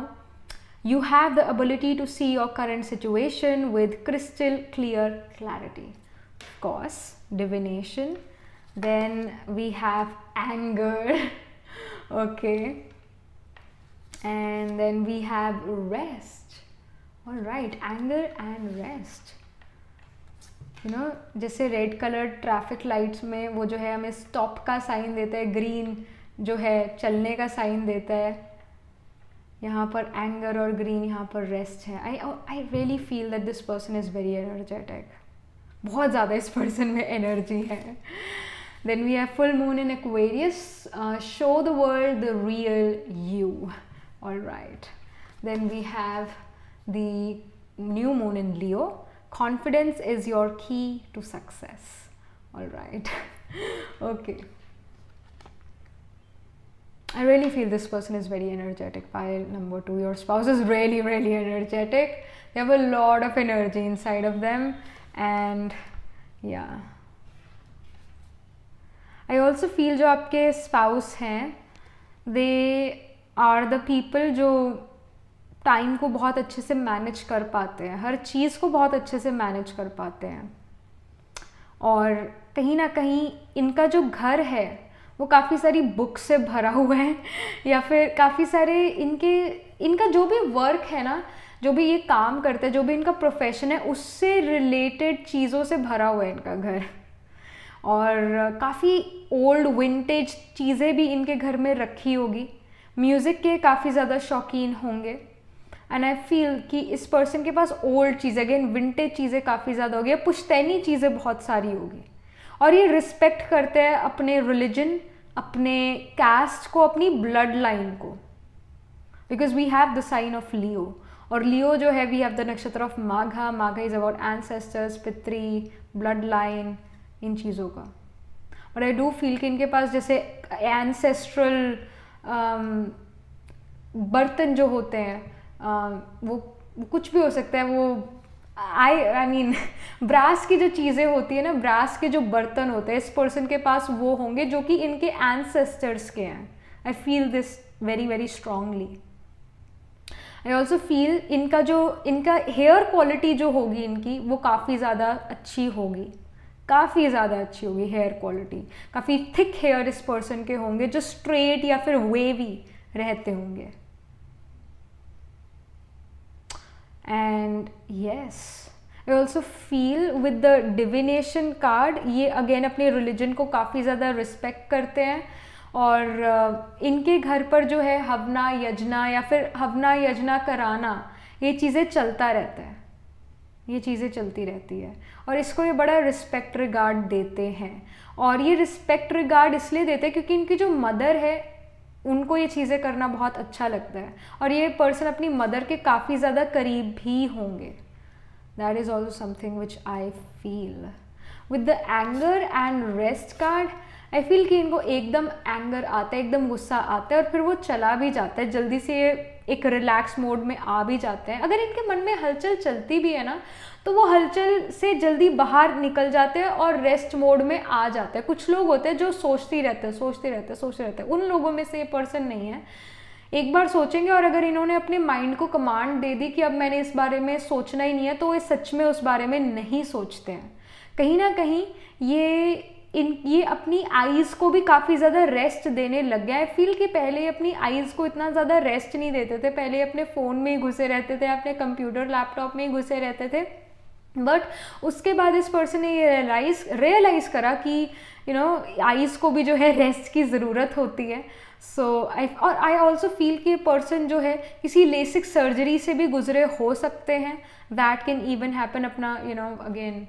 You have the ability to see your current situation with crystal clear clarity. Of course, divination. Then we have anger. Okay. And then we have rest. All right, anger and rest. You know, जैसे red colour traffic lights में वो जो है हमें stop का sign देता है, green जो है चलने का साइन देता है, यहाँ पर एंगर और ग्रीन यहाँ पर रेस्ट है। I really feel that this person is very energetic, बहुत ज़्यादा इस पर्सन में एनर्जी है। Then we have full moon in Aquarius, show the world the real you. All right, then we have the new moon in Leo, confidence is your key to success. All right, okay, I really feel this person is very energetic. Pile number 2, your spouse is really, really energetic. They have a lot of energy inside of them, and yeah. I also feel जो आपके spouse हैं, they are the people जो time को बहुत अच्छे से manage कर पाते हैं, हर चीज़ को बहुत अच्छे से मैनेज कर पाते हैं, और कहीं ना कहीं इनका जो घर है वो काफ़ी सारी बुक से भरा हुआ है, या फिर काफ़ी सारे इनका जो भी वर्क है ना, जो भी ये काम करते हैं, जो भी इनका प्रोफेशन है, उससे रिलेटेड चीज़ों से भरा हुआ है इनका घर। और काफ़ी ओल्ड विंटेज चीज़ें भी इनके घर में रखी होगी, म्यूज़िक के काफ़ी ज़्यादा शौकीन होंगे। एंड आई फील कि इस पर्सन के पास ओल्ड चीज़ें, अगेन विंटेज चीज़ें काफ़ी ज़्यादा होगी, पुश्तैनी चीज़ें बहुत सारी होगी, और ये रिस्पेक्ट करते हैं अपने रिलीजन, अपने कास्ट को, अपनी ब्लड लाइन को, because we have the sign of Leo, और लियो जो है we have the nakshatra of Magha. Magha is about ancestors, pitri, blood line, इन चीज़ों का। और आई डू फील कि इनके पास जैसे एंसेस्ट्रल बर्तन जो होते हैं, वो कुछ भी हो सकता है, वो आई मीन ब्रास की जो चीज़ें होती है ना, ब्रास के जो बर्तन होते हैं, इस पर्सन के पास वो होंगे जो कि इनके एंसेस्टर्स के हैं। आई feel this very very strongly. I also feel इनका हेयर क्वालिटी जो होगी इनकी, वो काफ़ी ज़्यादा अच्छी होगी, काफ़ी ज़्यादा अच्छी होगी हेयर क्वालिटी। काफ़ी थिक हेयर इस पर्सन के होंगे, जो स्ट्रेट या फिर वेवी रहते होंगे। And yes, I also feel with the divination card, ये अगेन अपने रिलीजन को काफ़ी ज़्यादा रिस्पेक्ट करते हैं, और इनके घर पर जो है हवना यजना या फिर हवना यजना कराना, ये चीज़ें चलता रहता है, ये चीज़ें चलती रहती है, और इसको ये बड़ा रिस्पेक्ट रिगार्ड देते हैं। और ये रिस्पेक्ट रिगार्ड इसलिए देते हैं क्योंकि इनकी जो मदर है उनको ये चीज़ें करना बहुत अच्छा लगता है, और ये पर्सन अपनी मदर के काफ़ी ज़्यादा करीब भी होंगे। That is also something which I feel. With the anger and rest card, I feel कि इनको एकदम एंगर आता है, एकदम गुस्सा आता है, और फिर वो चला भी जाता है, जल्दी से एक रिलैक्स मोड में आ भी जाते हैं। अगर इनके मन में हलचल चलती भी है ना, तो वो हलचल से जल्दी बाहर निकल जाते हैं और रेस्ट मोड में आ जाते हैं। कुछ लोग होते हैं जो सोचते रहते हैं, उन लोगों में से ये पर्सन नहीं है। एक बार सोचेंगे और अगर इन्होंने अपने माइंड को कमांड दे दी कि अब मैंने इस बारे में सोचना ही नहीं है, तो ये सच में उस बारे में नहीं सोचते हैं। कहीं ना कहीं ये अपनी आईज़ को भी काफ़ी ज़्यादा रेस्ट देने लग गया है। फील कि पहले अपनी आईज़ को इतना ज़्यादा रेस्ट नहीं देते थे, पहले अपने फ़ोन में ही घुसे रहते थे, अपने कंप्यूटर लैपटॉप में ही घुसे रहते थे। बट उसके बाद इस पर्सन ने ये रियलाइज़ करा कि आईज़ को भी जो है रेस्ट की ज़रूरत होती है। सो आई ऑल्सो फील कि पर्सन जो है किसी लेसिक सर्जरी से भी गुजरे हो सकते हैं, दैट कैन इवन हैपन अपना अगेन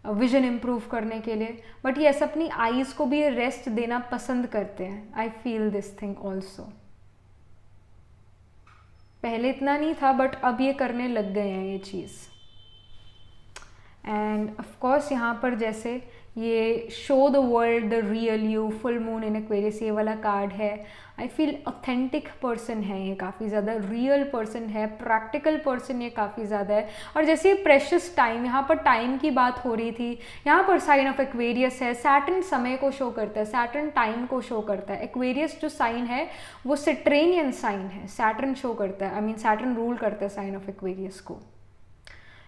विजन इम्प्रूव करने के लिए। बट यस, अपनी आईज़ को भी रेस्ट देना पसंद करते हैं। आई फील दिस थिंग ऑल्सो। पहले इतना नहीं था बट अब ये करने लग गए हैं ये चीज़। एंड ऑफ कोर्स यहाँ पर जैसे ये show the world the real you, full moon in Aquarius, ये वाला कार्ड है। आई फील ऑथेंटिक पर्सन है ये, काफ़ी ज़्यादा रियल पर्सन है, प्रैक्टिकल पर्सन ये काफ़ी ज़्यादा है। और जैसे प्रेशियस टाइम, यहाँ पर टाइम की बात हो रही थी, यहाँ पर साइन ऑफ एक्वेरियस है। सैटर्न समय को शो करता है, सैटर्न टाइम को शो करता है। एक्वेरियस जो साइन है वो सिट्रेनियन साइन है, सैटर्न शो करता है, आई मीन सैटर्न रूल करता है साइन ऑफ एक्वेरियस को।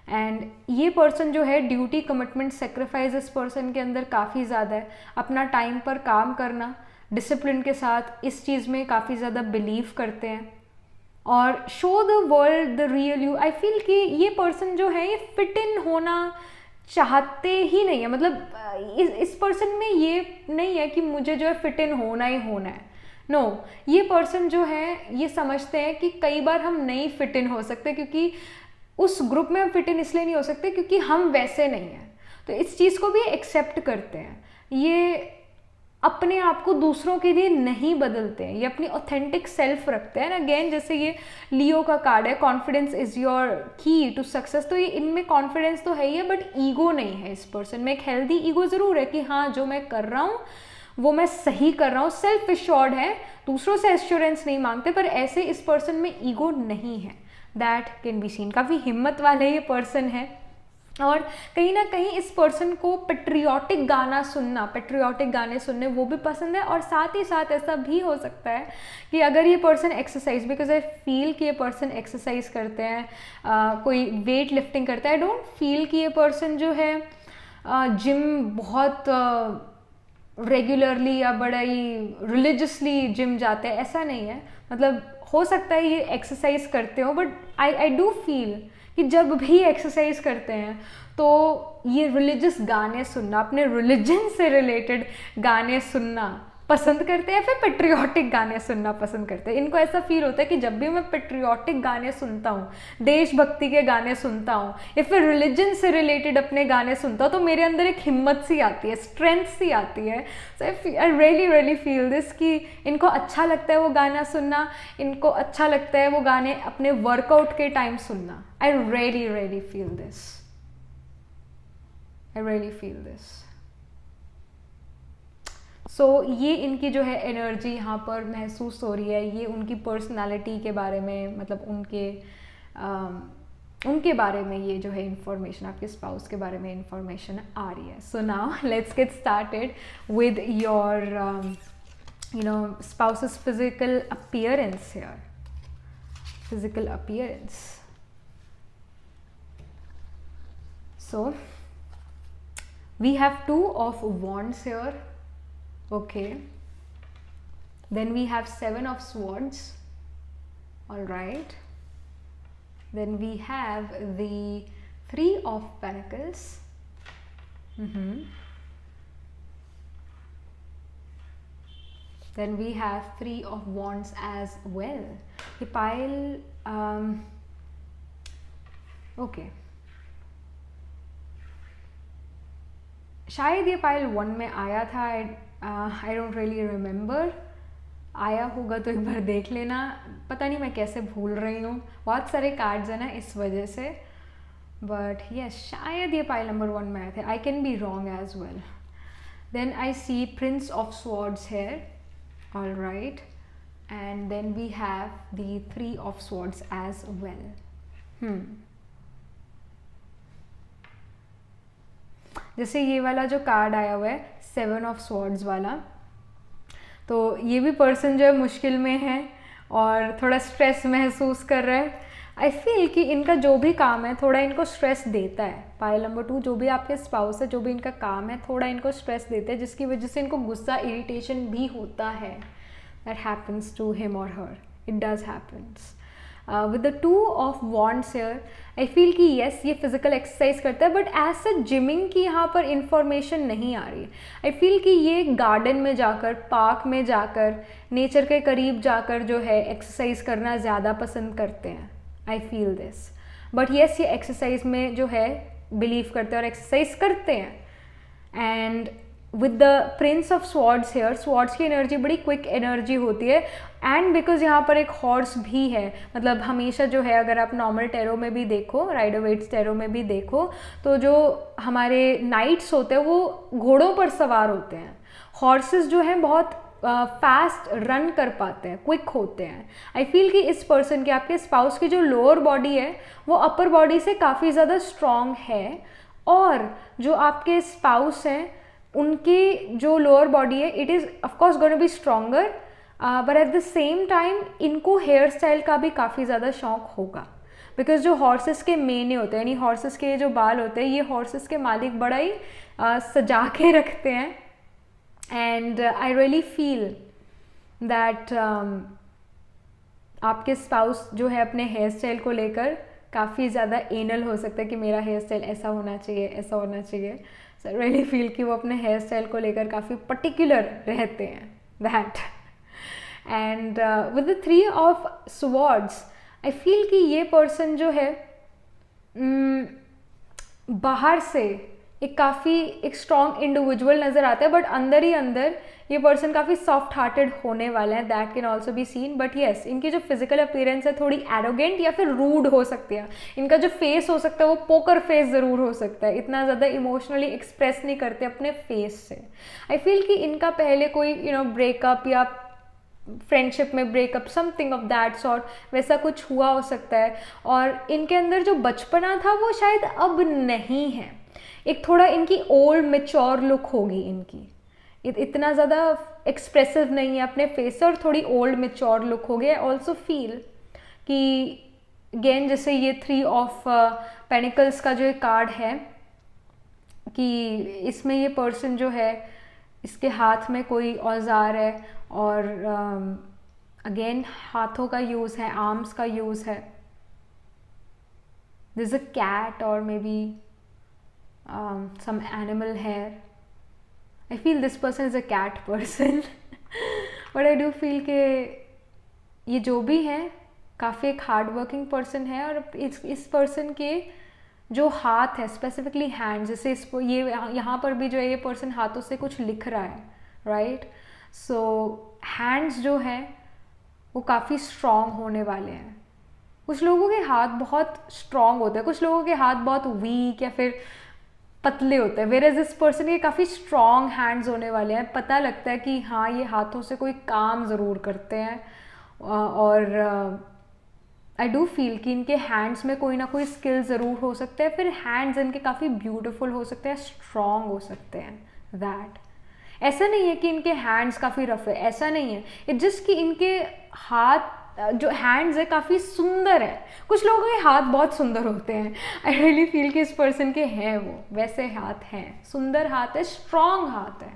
एंड ये पर्सन जो है ड्यूटी, कमिटमेंट, सेक्रीफाइस इस पर्सन के अंदर काफ़ी ज़्यादा है। अपना टाइम पर काम करना, डिसिप्लिन के साथ, इस चीज़ में काफ़ी ज़्यादा बिलीव करते हैं। और show the world the real you, I feel कि ये पर्सन जो है ये फिट इन होना चाहते ही नहीं है। मतलब इस पर्सन में ये नहीं है कि मुझे जो है फिट इन होना ही होना है। नो, ये पर्सन जो है ये समझते हैं कि कई बार हम नहीं फिट इन हो सकते, क्योंकि उस ग्रुप में हम फिट इन इसलिए नहीं हो सकते क्योंकि हम वैसे नहीं हैं। तो इस चीज़ को भी एक्सेप्ट करते हैं। ये अपने आप को दूसरों के लिए नहीं बदलते हैं, ये अपनी ऑथेंटिक सेल्फ रखते हैं। अगेन जैसे ये लियो का कार्ड है, confidence is your key to success, तो ये इनमें कॉन्फिडेंस तो है ही है बट ईगो नहीं है इस पर्सन में। एक हेल्दी ईगो ज़रूर है कि हाँ जो मैं कर रहा हूँ वो मैं सही कर रहा हूँ, सेल्फ एश्योर्ड है, दूसरों से एश्योरेंस नहीं मांगते, पर ऐसे इस पर्सन में ईगो नहीं है। That can be scene. काफ़ी हिम्मत वाले ये पर्सन है। और कहीं ना कहीं इस पर्सन को पेट्रियाटिक गाना सुनना, पेट्रियाटिक गाने सुनने वो भी पसंद है। और साथ ही साथ ऐसा भी हो सकता है कि अगर ये person exercise, because I feel कि ये पर्सन एक्सरसाइज करते हैं, कोई वेट लिफ्टिंग करता है। आई डोंट फील कि ये पर्सन जो है जिम बहुत रेगुलरली या बड़ा ही रिलीजियसली जिम जाते हैं, ऐसा नहीं है। मतलब हो सकता है ये एक्सरसाइज करते हो, बट आई डू फील कि जब भी एक्सरसाइज करते हैं तो ये रिलीजियस गाने सुनना, अपने रिलीजन से रिलेटेड गाने सुनना पसंद करते हैं, फिर पेट्रियाटिक गाने सुनना पसंद करते हैं। इनको ऐसा फील होता है कि जब भी मैं पेट्रियाटिक गाने सुनता हूँ, देशभक्ति के गाने सुनता हूँ या फिर रिलीजन से रिलेटेड अपने गाने सुनता हूँ, तो मेरे अंदर एक हिम्मत सी आती है, स्ट्रेंथ सी आती है। So I really feel this कि इनको अच्छा लगता है वो गाना सुनना, इनको अच्छा लगता है वो गाने अपने वर्कआउट के टाइम सुनना। I really feel this, I really feel this. So ये इनकी जो है एनर्जी यहाँ पर महसूस हो रही है। ये उनकी पर्सनालिटी के बारे में, मतलब उनके बारे में ये जो है इंफॉर्मेशन, आपके स्पाउस के बारे में इंफॉर्मेशन आ रही है। So now let's get started with your spouse's physical appearance here, physical appearance. So we have 2 of wands here. Okay, then we have 7 of swords. All right, then we have the 3 of pentacles. Then we have 3 of wands as well. The pile okay, शायद ये pile 1 में आया था। I don't really remember, आया होगा तो एक बार देख लेना। पता नहीं मैं कैसे भूल रही हूँ, बहुत सारे कार्ड्स हैं ना इस वजह से। बट यस, शायद ये पाइल नंबर 1 में आए थे। I can be wrong as well. Then I see prince of swords here. All right, and then we have the 3 of swords as well. जैसे ये वाला जो कार्ड आया हुआ है 7 of swords वाला, तो ये भी पर्सन जो है मुश्किल में है और थोड़ा स्ट्रेस महसूस कर रहा है। आई फील कि इनका जो भी काम है थोड़ा इनको स्ट्रेस देता है। पाइल नंबर 2, जो भी आपके स्पाउस है, जो भी इनका काम है थोड़ा इनको स्ट्रेस देता है, जिसकी वजह से इनको गुस्सा, इरिटेशन भी होता है। दैट हैपन्स टू हिम और her, it does happens. With the 2 of wands here, I feel कि येस ये फिजिकल एक्सरसाइज करता है, बट एज सच जिमिंग की यहाँ पर इंफॉर्मेशन नहीं आ रही। आई फील कि ये गार्डन में जाकर, पार्क में जाकर, नेचर के करीब जाकर जो है एक्सरसाइज करना ज़्यादा पसंद करते हैं। आई फील दिस, बट येस ये एक्सरसाइज में जो है बिलीव करते हैं और एक्सरसाइज करते हैं। And with the prince of swords here, swords की एनर्जी बड़ी क्विक एनर्जी होती है, एंड बिकॉज यहाँ पर एक हॉर्स भी है, मतलब हमेशा जो है अगर आप नॉर्मल टेरो में भी देखो, राइडर वेट्स टेरो में भी देखो, तो जो हमारे नाइट्स होते हैं वो घोड़ों पर सवार होते हैं। हॉर्सेस जो हैं बहुत फास्ट रन कर पाते हैं, क्विक होते हैं। आई फील कि इस पर्सन के, आपके स्पाउस की जो लोअर बॉडी है वो अपर बॉडी से काफ़ी ज़्यादा स्ट्रॉन्ग है, और जो आपके स्पाउस हैं उनकी जो लोअर बॉडी है it is of course gonna be stronger, but at the same time इनको हेयर स्टाइल का भी काफ़ी ज़्यादा शौक होगा, बिकॉज जो हॉर्सेस के मेने होते हैं, यानी हॉर्सेस के जो बाल होते हैं, ये हॉर्सेस के मालिक बड़ा ही सजा के रखते हैं। And I really feel that आपके स्पाउस जो है अपने हेयर स्टाइल को लेकर काफ़ी ज़्यादा एनल हो सकता है कि मेरा हेयर स्टाइल ऐसा होना चाहिए, ऐसा होना चाहिए। सो आई रियली फील कि वो अपने हेयर स्टाइल को लेकर काफ़ी पर्टिकुलर रहते हैं, that. And with the 3 of swords, I feel कि ये पर्सन जो है बाहर से एक स्ट्रॉन्ग इंडिविजुअल नज़र आता है, बट अंदर ही अंदर ये पर्सन काफ़ी सॉफ्ट हार्टेड होने वाला है, that can also be seen. But yes, इनकी जो फिजिकल अपीयरेंस है थोड़ी एरोगेंट या फिर रूड हो सकती है। इनका जो फेस हो सकता है वो पोकर फेस ज़रूर हो सकता है, इतना ज़्यादा इमोशनली एक्सप्रेस नहीं करते अपने फेस से। आई फील कि इनका पहले कोई ब्रेकअप या फ्रेंडशिप में breakup, something of that sort, वैसा कुछ हुआ हो सकता है, और इनके अंदर जो बचपना था वो शायद अब नहीं है। एक थोड़ा इनकी ओल्ड मेच्योर लुक होगी, इनकी इतना ज़्यादा एक्सप्रेसिव नहीं है अपने फेस से, और थोड़ी ओल्ड मेच्योर लुक होगी। आई ऑल्सो फील कि अगेन जैसे ये 3 ऑफ पेनिकल्स का जो एक कार्ड है, कि इसमें ये पर्सन जो है इसके हाथ में कोई औजार है, और अगेन हाथों का यूज़ है, आर्म्स का यूज़ है। दिस इज अ कैट और may be some animal hair. I feel this person is a cat person. But I do feel कि ये जो भी है काफ़ी एक हार्ड वर्किंग पर्सन है, और इस पर्सन के जो हाथ है, स्पेसिफिकली हैंड्स, जैसे ये यहाँ पर भी जो है ये पर्सन हाथों से कुछ लिख रहा है, राइट। सो हैंड्स जो है वो काफ़ी स्ट्रॉन्ग होने वाले हैं। कुछ लोगों के हाथ बहुत स्ट्रॉन्ग होते हैं, कुछ लोगों के हाथ बहुत वीक या फिर पतले होते हैं, वेयर इस पर्सन के काफ़ी स्ट्रॉन्ग हैंड्स होने वाले हैं। पता लगता है कि हाँ ये हाथों से कोई काम ज़रूर करते हैं, और आई डू फील कि इनके हैंड्स में कोई ना कोई स्किल ज़रूर हो सकता है, फिर हैंड्स इनके काफ़ी ब्यूटीफुल हो सकते हैं, स्ट्रॉन्ग हो सकते हैं, दैट। ऐसा नहीं है कि इनके हैंड्स काफ़ी रफ है, ऐसा नहीं है, इट जस्ट कि इनके हाथ जो हैंड्स है काफ़ी सुंदर है। कुछ लोगों के हाथ बहुत सुंदर होते हैं, आई रियली फील कि इस पर्सन के हैं वो वैसे हाथ हैं, सुंदर हाथ है, स्ट्रॉन्ग हाथ है।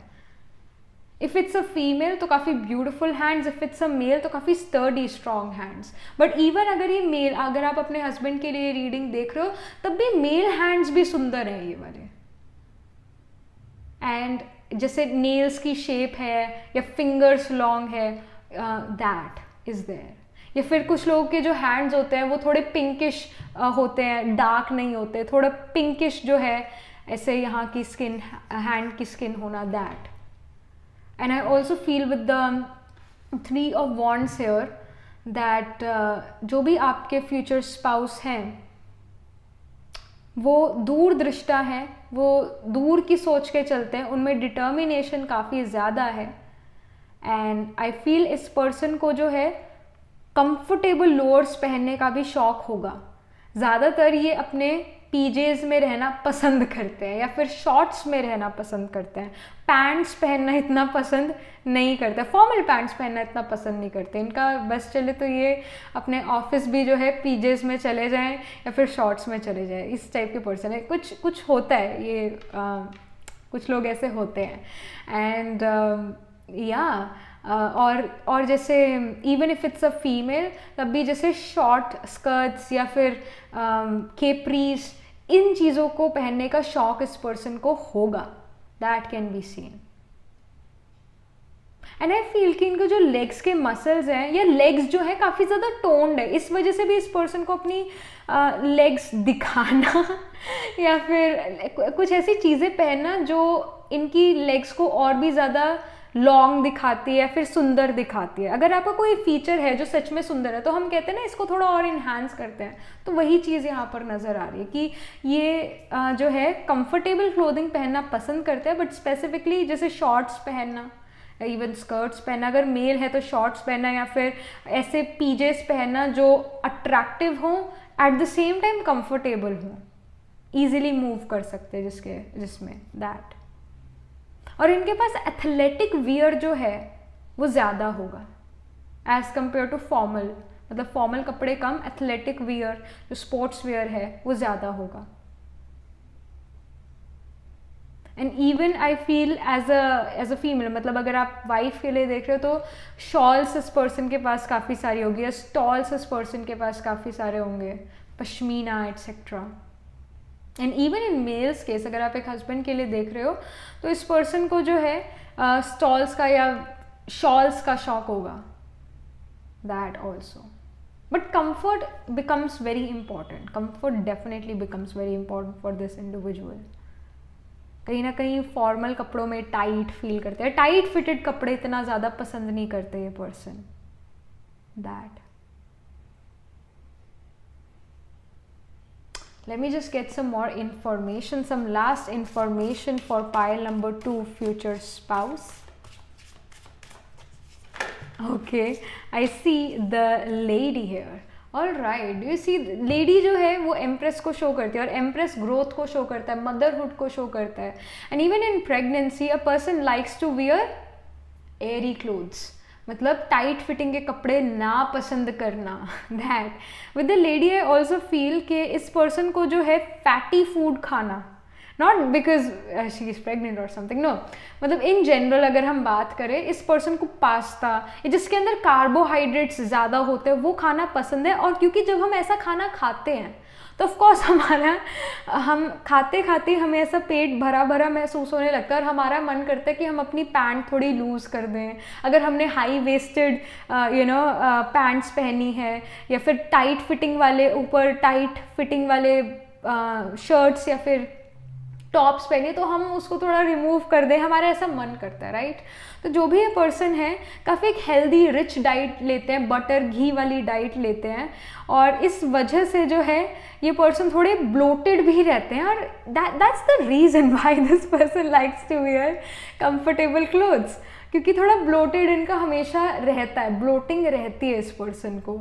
इफ़ इट्स अ फीमेल तो काफ़ी beautiful hands, if it's a male तो काफ़ी sturdy strong hands. But even अगर ये मेल, अगर आप अपने हस्बैंड के लिए रीडिंग देख रहे हो तब भी मेल हैंड्स भी सुंदर हैं ये वाले। एंड जैसे नेल्स की शेप है या फिंगर्स लॉन्ग है, दैट इज़ देयर। या फिर कुछ लोगों के जो हैंड्स होते हैं वो थोड़े पिंकिश होते हैं, डार्क नहीं होते, थोड़ा पिंकिश जो है, ऐसे यहाँ की स्किन, हैंड की स्किन होना, that. And I also feel with the 3 of wands here that जो भी आपके फ्यूचर स्पाउस हैं वो दूर दृष्टा हैं, वो दूर की सोच के चलते हैं, उनमें डिटर्मिनेशन काफ़ी ज़्यादा है। एंड आई फील इस पर्सन को जो है कंफर्टेबल लोअर्स पहनने का भी शौक होगा। ज़्यादातर ये अपने पीजेज में रहना पसंद करते हैं या फिर शॉर्ट्स में रहना पसंद करते हैं, पैंट्स पहनना इतना पसंद नहीं करते, फॉर्मल पैंट्स पहनना इतना पसंद नहीं करते। इनका बस चले तो ये अपने ऑफिस भी जो है पीजेज में चले जाएं या फिर शॉर्ट्स में चले जाएं, इस टाइप के पर्सन है। कुछ होता है ये, कुछ लोग ऐसे होते हैं। एंड और जैसे even if it's a female, तब भी जैसे शॉर्ट स्कर्ट्स या फिर केप्रीज, इन चीज़ों को पहनने का शौक इस पर्सन को होगा, that can be scene. And I feel कि इनको जो लेग्स के मसल्स हैं या लेग्स जो है काफ़ी ज़्यादा टोन्ड है, इस वजह से भी इस पर्सन को अपनी लेग्स दिखाना या फिर कुछ ऐसी चीज़ें पहनना जो इनकी लेग्स को और भी ज़्यादा लॉन्ग दिखाती है या फिर सुंदर दिखाती है। अगर आपका कोई फीचर है जो सच में सुंदर है तो हम कहते हैं ना इसको थोड़ा और इन्हांस करते हैं, तो वही चीज़ यहाँ पर नज़र आ रही है कि ये जो है कंफर्टेबल क्लोथिंग पहनना पसंद करते हैं, बट स्पेसिफिकली जैसे शॉर्ट्स पहनना, इवन स्कर्ट्स पहनना, अगर मेल है तो शॉर्ट्स पहनना या फिर ऐसे पीजेस पहनना जो अट्रैक्टिव हों, at the same time comfortable हों, ईजिली मूव कर सकते हैं जिसमें दैट। और इनके पास एथलेटिक वियर जो है वो ज़्यादा होगा एज़ कम्पेयर टू फॉर्मल, मतलब फॉर्मल कपड़े कम, एथलेटिक वियर जो स्पोर्ट्स वियर है वो ज़्यादा होगा। And even I feel as a female, मतलब अगर आप वाइफ के लिए देख रहे हो तो शॉल्स इस पर्सन के पास काफ़ी सारी होगी, या स्टॉल्स इस पर्सन के पास काफ़ी सारे होंगे, pashmina etcetera. And even in males case, अगर आप एक हस्बैंड के लिए देख रहे हो तो इस पर्सन को जो है स्टॉल्स का या शॉल्स का शौक होगा, that also. But comfort becomes very important, comfort definitely becomes very important for this individual. कहीं ना कहीं फॉर्मल कपड़ों में टाइट फील करते हैं, टाइट फिटेड कपड़े इतना ज़्यादा पसंद नहीं करते ये person, that. Let me just get some more information, some last information for pile number 2, future spouse. Okay, I see the lady here. All right, do you see lady जो है वो एम्प्रेस को शो करती है, और empress growth को show करता है, मदरहुड को शो करता है। And even in pregnancy a person likes to wear airy clothes, मतलब टाइट फिटिंग के कपड़े ना पसंद करना, दैट। With the lady I also feel कि इस पर्सन को जो है फैटी फूड खाना, not because she is pregnant और समथिंग, नो, मतलब इन जनरल अगर हम बात करें, इस पर्सन को पास्ता जिसके अंदर कार्बोहाइड्रेट्स ज़्यादा होते हैं वो खाना पसंद है। और क्योंकि जब हम ऐसा खाना खाते हैं तो ऑफकोर्स हम खाते खाते हमें ऐसा पेट भरा भरा महसूस होने लगता है, और हमारा मन करता है कि हम अपनी पैंट थोड़ी लूज़ कर दें। अगर हमने हाई वेस्टेड पैंट्स पहनी है या फिर टाइट फिटिंग वाले, ऊपर टाइट फिटिंग वाले शर्ट्स या फिर टॉप्स पहने, तो हम उसको थोड़ा रिमूव कर दें, हमारा ऐसा मन करता है, राइट। तो जो भी ये पर्सन है काफ़ी एक हेल्दी रिच डाइट लेते हैं, बटर घी वाली डाइट लेते हैं, और इस वजह से जो है ये पर्सन थोड़े ब्लोटेड भी रहते हैं। और that's the reason why this person likes to wear comfortable clothes, क्योंकि थोड़ा ब्लोटेड इनका हमेशा रहता है, ब्लोटिंग रहती है इस पर्सन को,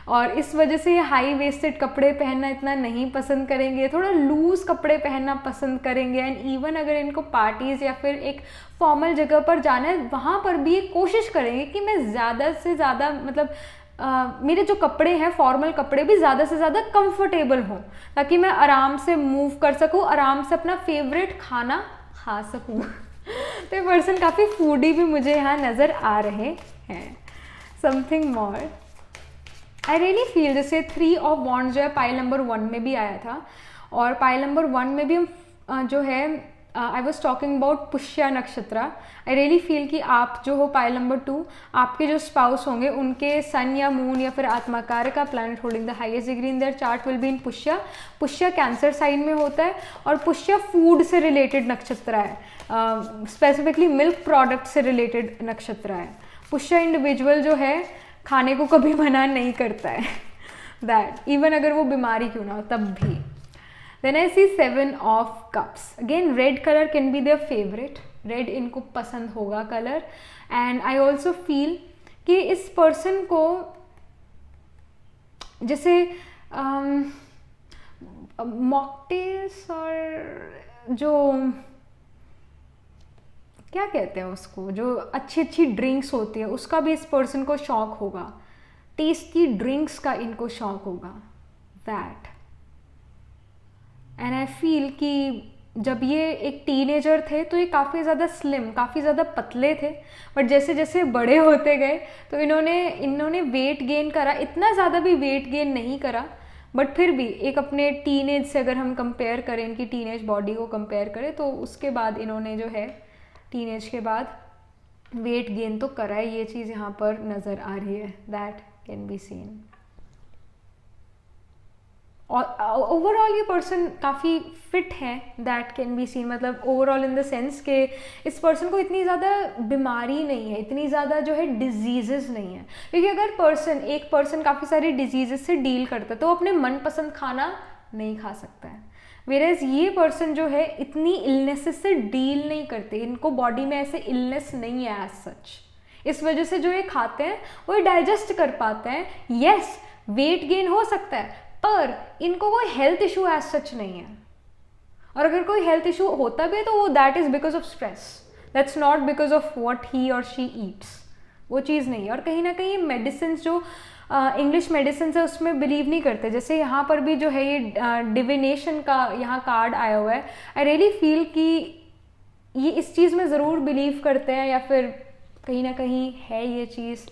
और इस वजह से ये हाई वेस्टेड कपड़े पहनना इतना नहीं पसंद करेंगे, थोड़ा लूज़ कपड़े पहनना पसंद करेंगे। एंड इवन अगर इनको पार्टीज़ या फिर एक फॉर्मल जगह पर जाना है, वहाँ पर भी ये कोशिश करेंगे कि मैं ज़्यादा से ज़्यादा, मतलब मेरे जो कपड़े हैं फॉर्मल कपड़े भी ज़्यादा से ज़्यादा कंफर्टेबल हों, ताकि मैं आराम से मूव कर सकूँ, आराम से अपना फेवरेट खाना खा सकूँ। तो ये पर्सन काफ़ी फूडी भी मुझे यहाँ नज़र आ रहे हैं। समथिंग मोर आई रियली फील, जैसे 3 ऑफ वॉन्ड्स जो है पाइल नंबर 1 में भी आया था, और पाइल नंबर 1 में भी हम जो है I was talking about Pushya nakshatra. I really feel कि आप जो हो पाइल नंबर 2, आपके जो स्पाउस होंगे उनके सन या मून या फिर आत्माकार का planet holding the highest degree in their chart will be in Pushya. Pushya cancer sign में होता है, और पुष्या फूड से रिलेटेड नक्षत्र है, स्पेसिफिकली मिल्क प्रोडक्ट से रिलेटेड नक्षत्र है। पुष्या इंडिविजुअल जो है खाने को कभी मना नहीं करता है, दैट इवन अगर वो बीमारी क्यों ना हो तब भी। Then I see 7 of cups. Again, red color can be their favorite. Red इनको पसंद होगा colour. And I also feel कि इस पर्सन को जैसे मॉकटेल्स और जो क्या कहते हैं उसको, जो अच्छी अच्छी ड्रिंक्स होती है, उसका भी इस पर्सन को शौक होगा। टेस्टी ड्रिंक्स का इनको शौक होगा, दैट। एंड आई फील कि जब ये एक टीनेजर थे तो ये काफ़ी ज़्यादा स्लिम, काफ़ी ज़्यादा पतले थे, बट जैसे जैसे बड़े होते गए तो इन्होंने वेट गेन करा। इतना ज़्यादा भी वेट गेन नहीं करा, बट फिर भी एक अपने टीनेज से अगर हम कंपेयर करें, इनकी टीनेज बॉडी को कंपेयर करें, तो उसके बाद इन्होंने जो है टीनेज के बाद वेट गेन तो करा है। ये चीज़ यहाँ पर नज़र आ रही है, दैट कैन बी सीन। और ओवरऑल ये पर्सन काफ़ी फिट है, दैट कैन बी सीन। मतलब ओवरऑल इन द सेंस के इस पर्सन को इतनी ज़्यादा बीमारी नहीं है, इतनी ज़्यादा जो है डिजीज़ नहीं है। क्योंकि अगर एक पर्सन काफ़ी सारी डिजीज़ से डील करता है तो वो अपने मनपसंद खाना नहीं खा सकता है। वेरेज ये पर्सन जो है इतनी इलनेसेस से डील नहीं करते, इनको बॉडी में ऐसे इलनेस नहीं है एज सच। इस वजह से जो ये खाते हैं वो डाइजेस्ट कर पाते हैं। येस, वेट गेन हो सकता है, पर इनको कोई हेल्थ इशू एज सच नहीं है। और अगर कोई हेल्थ इशू होता भी है तो वो that is because of stress, that's not because of what he और शी ईट्स। वो चीज़ नहीं है। और कहीं ना कहीं मेडिसिन जो इंग्लिश मेडिसिन है उसमें बिलीव नहीं करते। जैसे यहाँ पर भी जो है ये डिविनेशन का यहाँ कार्ड आया हुआ है, आई रियली फील कि ये इस चीज़ में ज़रूर बिलीव करते हैं, या फिर कहीं ना कहीं है ये चीज़,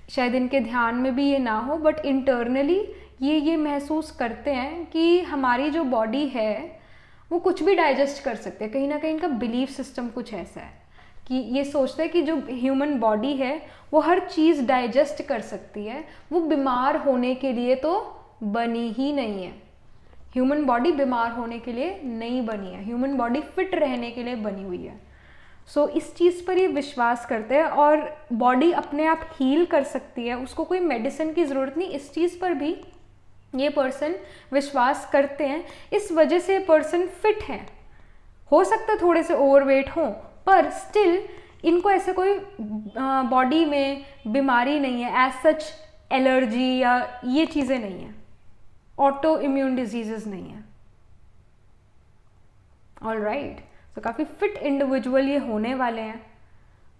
शायद इनके ध्यान में भी ये ना हो, बट इंटरनली ये महसूस करते हैं कि हमारी जो बॉडी है वो कुछ भी डाइजेस्ट कर सकते हैं। कहीं ना कहीं इनका बिलीफ सिस्टम कुछ ऐसा है कि ये सोचते हैं कि जो ह्यूमन बॉडी है वो हर चीज़ डाइजेस्ट कर सकती है, वो बीमार होने के लिए तो बनी ही नहीं है। ह्यूमन बॉडी बीमार होने के लिए नहीं बनी है, ह्यूमन बॉडी फिट रहने के लिए बनी हुई है। सो इस चीज़ पर ये विश्वास करते हैं और बॉडी अपने आप हील कर सकती है, उसको कोई मेडिसिन की ज़रूरत नहीं। इस चीज़ पर भी ये पर्सन विश्वास करते हैं, इस वजह से पर्सन फिट है। हो सकता है थोड़े से ओवरवेट हों, पर स्टिल इनको ऐसे कोई बॉडी में बीमारी नहीं है एज सच, एलर्जी या ये चीज़ें नहीं है, ऑटो इम्यून डिजीजेस नहीं है। ऑल राइट, तो काफ़ी फिट इंडिविजुअल ये होने वाले हैं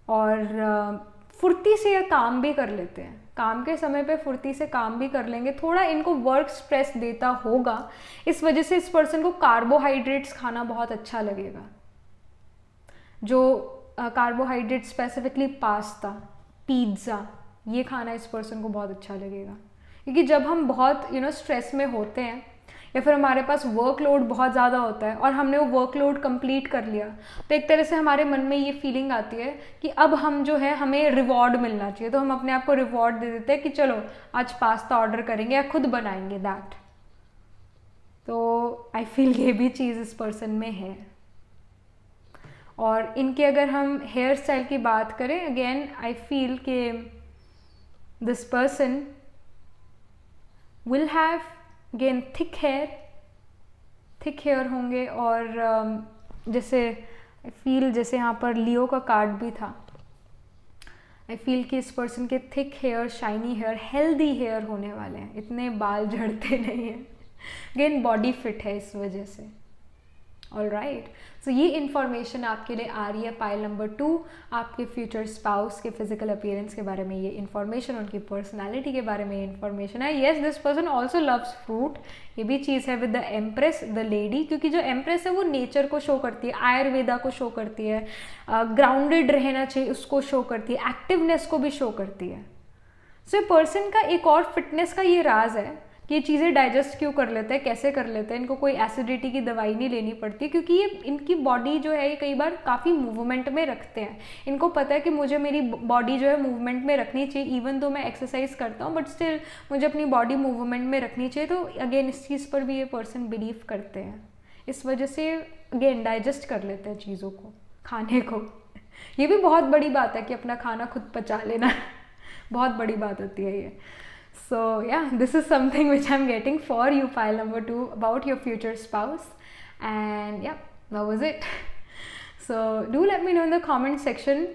और फुर्ती से ये काम भी कर लेते हैं। काम के समय पे फुर्ती से काम भी कर लेंगे। थोड़ा इनको वर्क स्ट्रेस देता होगा, इस वजह से इस पर्सन को कार्बोहाइड्रेट्स खाना बहुत अच्छा लगेगा। जो कार्बोहाइड्रेट स्पेसिफिकली पास्ता, पिज़्ज़ा, ये खाना इस पर्सन को बहुत अच्छा लगेगा। क्योंकि जब हम बहुत स्ट्रेस में होते हैं या फिर हमारे पास वर्कलोड बहुत ज़्यादा होता है और हमने वो वर्कलोड कंप्लीट कर लिया, तो एक तरह से हमारे मन में ये फीलिंग आती है कि अब हम जो है हमें रिवॉर्ड मिलना चाहिए, तो हम अपने आप को रिवॉर्ड दे देते हैं कि चलो आज पास्ता ऑर्डर करेंगे या खुद बनाएंगे दैट। तो आई फील ये भी चीज़ इस पर्सन में है। और इनके अगर हम हेयर स्टाइल की बात करें, अगेन आई फील के this person will have again thick hair होंगे। और जैसे आई फील जैसे यहाँ पर लियो का कार्ड भी था, आई फील कि इस पर्सन के thick hair, shiny hair, healthy hair होने वाले हैं, इतने बाल झड़ते नहीं हैं। अगेन बॉडी फिट है इस वजह से। ऑल राइट, सो ये इन्फॉर्मेशन आपके लिए आ रही है पाइल नंबर 2, आपके फ्यूचर स्पाउस के फिजिकल अपीयरेंस के बारे में ये इन्फॉर्मेशन, उनकी पर्सनालिटी के बारे में ये इन्फॉर्मेशन है। Yes, this person also loves fruit, ये भी चीज़ है with the empress, the lady, क्योंकि जो एम्प्रेस है वो नेचर को शो करती है, आयुर्वेदा को शो करती है, ग्राउंडेड रहना चाहिए उसको शो करती है, एक्टिवनेस को भी शो करती है। सो पर्सन का एक और फिटनेस का ये राज है कि ये चीज़ें डाइजेस्ट क्यों कर लेते हैं, कैसे कर लेते हैं। इनको कोई एसिडिटी की दवाई नहीं लेनी पड़ती, क्योंकि ये इनकी बॉडी जो है ये कई बार काफ़ी मूवमेंट में रखते हैं। इनको पता है कि मुझे मेरी बॉडी जो है मूवमेंट में रखनी चाहिए, इवन दो मैं एक्सरसाइज करता हूँ बट स्टिल मुझे अपनी बॉडी मूवमेंट में रखनी चाहिए। तो अगेन इस चीज़ पर भी ये पर्सन बिलीव करते हैं, इस वजह से अगेन डाइजेस्ट कर लेते हैं चीज़ों को, खाने को। ये भी बहुत बड़ी बात है कि अपना खाना खुद पचा लेना बहुत बड़ी बात होती है ये। So yeah, this is something which I'm getting for you, pile number 2, about your future spouse. And yeah, that was it. So do let me know in the comment section,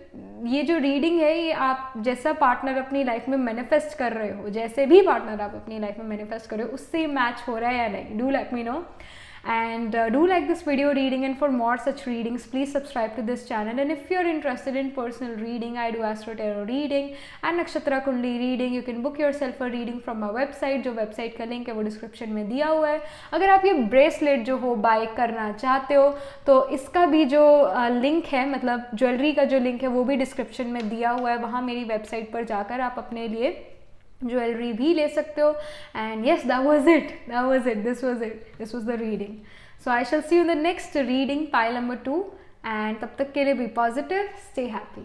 ये जो रीडिंग है ये आप जैसा partner अपनी life में manifest कर रहे हो, जैसे भी पार्टनर आप अपनी लाइफ में मैनिफेस्ट कर रहे हो उससे मैच हो रहा है या नहीं. Do let me know. And do like this video reading, and for more such readings please subscribe to this channel. And if you're interested in personal reading, I do astro tarot reading and nakshatra kundli reading. You can book yourself a reading from my website, जो website का link है वो description में दिया हुआ है. अगर आप ये ब्रेसलेट जो हो बाय करना चाहते हो तो इसका भी जो लिंक है, मतलब ज्वेलरी का जो लिंक है वो भी डिस्क्रिप्शन में दिया हुआ है. वहाँ मेरी वेबसाइट पर जाकर आप अपने लिए ज्वेलरी भी ले सकते हो. And yes, that was it, this was the reading. So I shall see you in the next reading, pile number 2. And तब तक के लिए be positive, stay happy.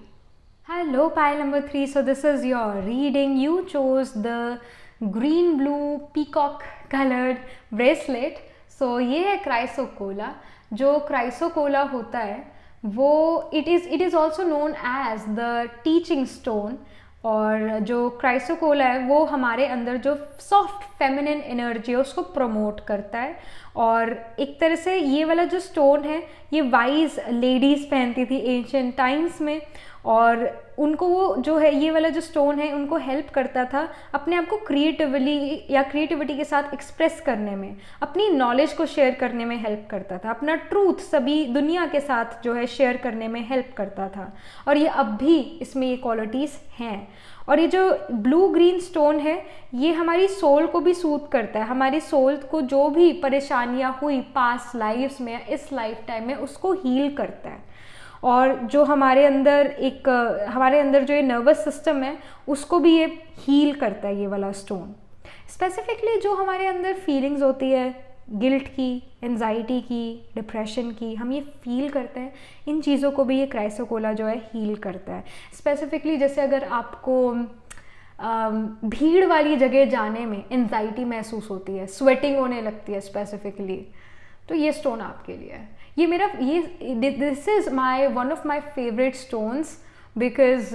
Hello pile number 3. So this is your reading. You chose the green blue peacock coloured bracelet. So ये है chrysocolla. जो chrysocolla होता है वो it is also known as the teaching stone. और जो क्राइसोकोला है वो हमारे अंदर जो सॉफ्ट फेमिनिन एनर्जी है उसको प्रमोट करता है. और एक तरह से ये वाला जो स्टोन है ये वाइज लेडीज़ पहनती थी एंशिएंट टाइम्स में, और उनको वो जो है ये वाला जो स्टोन है उनको हेल्प करता था अपने आप को क्रिएटिविटी के साथ एक्सप्रेस करने में, अपनी नॉलेज को शेयर करने में हेल्प करता था, अपना ट्रूथ सभी दुनिया के साथ जो है शेयर करने में हेल्प करता था. और ये अब भी इसमें ये क्वालिटीज़ हैं. और ये जो ब्लू ग्रीन स्टोन है ये हमारी सोल को भी सूद करता है. हमारी सोल को जो भी परेशानियाँ हुई पास्ट लाइफ्स में, इस लाइफ टाइम में, उसको हील करता है. और जो हमारे अंदर जो ये नर्वस सिस्टम है उसको भी ये हील करता है ये वाला स्टोन. स्पेसिफिकली जो हमारे अंदर फीलिंग्स होती है गिल्ट की, एंजाइटी की, डिप्रेशन की, हम ये फील करते हैं, इन चीज़ों को भी ये क्राइसोकोला जो है हील करता है. स्पेसिफिकली जैसे अगर आपको भीड़ वाली जगह जाने में एंजाइटी महसूस होती है, स्वेटिंग होने लगती है स्पेसिफिकली, तो ये स्टोन आपके लिए है. ये मेरा this is one of my favourite stones because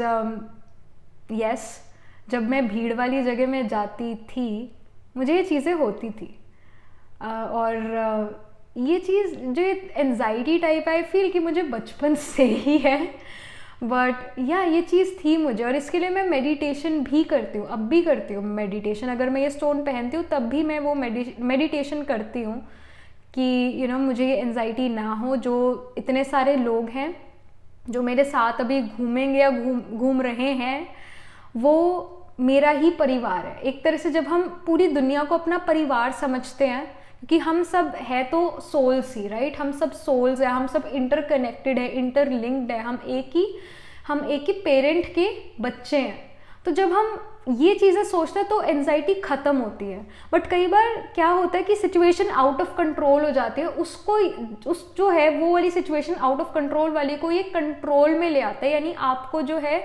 yes, जब मैं भीड़ वाली जगह में जाती थी मुझे ये चीज़ें होती थी. और ये चीज़ जो एंजाइटी टाइप आई फील कि मुझे बचपन से ही है, बट या ये चीज़ थी मुझे. और इसके लिए मैं मेडिटेशन भी करती हूँ, अब भी करती हूँ मेडिटेशन. अगर मैं ये स्टोन पहनती हूँ तब भी मैं वो मेडिटेशन करती हूँ कि मुझे ये एंजाइटी ना हो. जो इतने सारे लोग हैं जो मेरे साथ अभी घूमेंगे या घूम रहे हैं वो मेरा ही परिवार है. एक तरह से जब हम पूरी दुनिया को अपना परिवार समझते हैं, कि हम सब है तो सोल्स ही, राइट, हम सब सोल्स है, हम सब इंटरकनेक्टेड है, इंटरलिंक्ड है, हम एक ही पेरेंट के बच्चे हैं. तो जब हम ये चीज़ें सोचते हैं तो एंजाइटी ख़त्म होती है. बट कई बार क्या होता है कि सिचुएशन आउट ऑफ कंट्रोल हो जाती है, उस जो है वो वाली सिचुएशन आउट ऑफ कंट्रोल वाली को ये कंट्रोल में ले आता है, यानी आपको जो है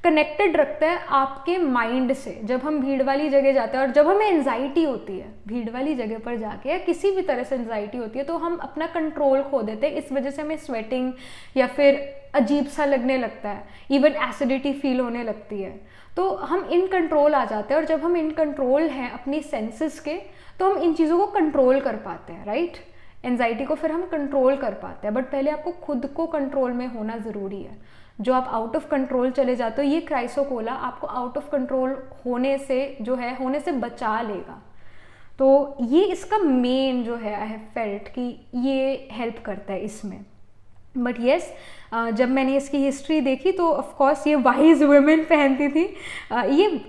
कनेक्टेड रखता है आपके माइंड से. जब हम भीड़ वाली जगह जाते हैं और जब हमें एंजाइटी होती है भीड़ वाली जगह पर जाके, या किसी भी तरह से एंजाइटी होती है, तो हम अपना कंट्रोल खो देते हैं. इस वजह से हमें स्वेटिंग या फिर अजीब सा लगने लगता है, इवन एसिडिटी फील होने लगती है. तो हम इन कंट्रोल आ जाते हैं. और जब हम इन कंट्रोल हैं अपनी सेंसेस के, तो हम इन चीज़ों को कंट्रोल कर पाते हैं, राइट. एंजाइटी को फिर हम कंट्रोल कर पाते हैं. बट पहले आपको खुद को कंट्रोल में होना ज़रूरी है. जो आप आउट ऑफ कंट्रोल चले जाते हो, ये क्राइसोकोला आपको आउट ऑफ कंट्रोल होने से बचा लेगा. तो ये इसका मेन जो है आई हैव फेल्ट कि ये हेल्प करता है इसमें. बट येस, जब मैंने इसकी हिस्ट्री देखी तो ऑफ कोर्स ये वाइज वुमेन पहनती थी.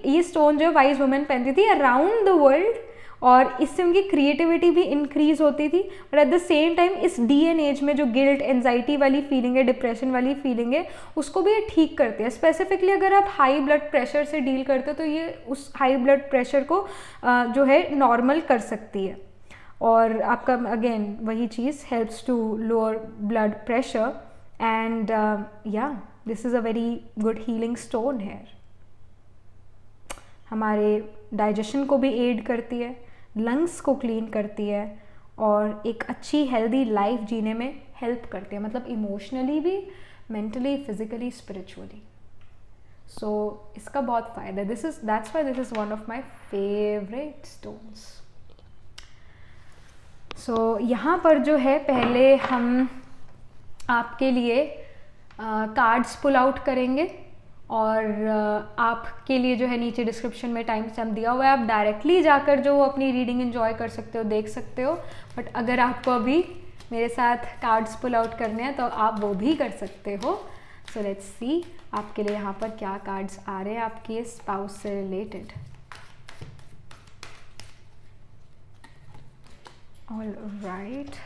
ये स्टोन जो वाइज वुमेन पहनती थी अराउंड द वर्ल्ड, और इससे उनकी क्रिएटिविटी भी इंक्रीज होती थी. और एट द सेम टाइम इस डीएन एज में जो गिल्ट, एंजाइटी वाली फीलिंग है, डिप्रेशन वाली फीलिंग है, उसको भी ये ठीक करते हैं. स्पेसिफिकली अगर आप हाई ब्लड प्रेशर से डील करते हो तो ये उस हाई ब्लड प्रेशर को जो है नॉर्मल कर सकती है. और आपका अगेन वही चीज़ helps to lower blood pressure. And या this is a very good healing stone है. हमारे डाइजेशन को भी एड करती है, लंग्स को क्लीन करती है, और एक अच्छी हेल्दी लाइफ जीने में हेल्प करती है, मतलब इमोशनली भी, मेंटली, फिजिकली, स्पिरिचुअली. सो इसका बहुत फ़ायदा है. That's why this is one of my favourite stones. So यहाँ पर जो है पहले हम आपके लिए कार्ड्स पुल आउट करेंगे और आपके लिए जो है नीचे डिस्क्रिप्शन में टाइम स्टैम्प दिया हुआ है, आप डायरेक्टली जाकर जो अपनी रीडिंग एंजॉय कर सकते हो, देख सकते हो। बट अगर आपको अभी मेरे साथ कार्ड्स पुल आउट करने हैं तो आप वो भी कर सकते हो। सो लेट्स सी आपके लिए यहाँ पर क्या कार्ड्स आ रहे हैं आपके स्पाउस से related. All right,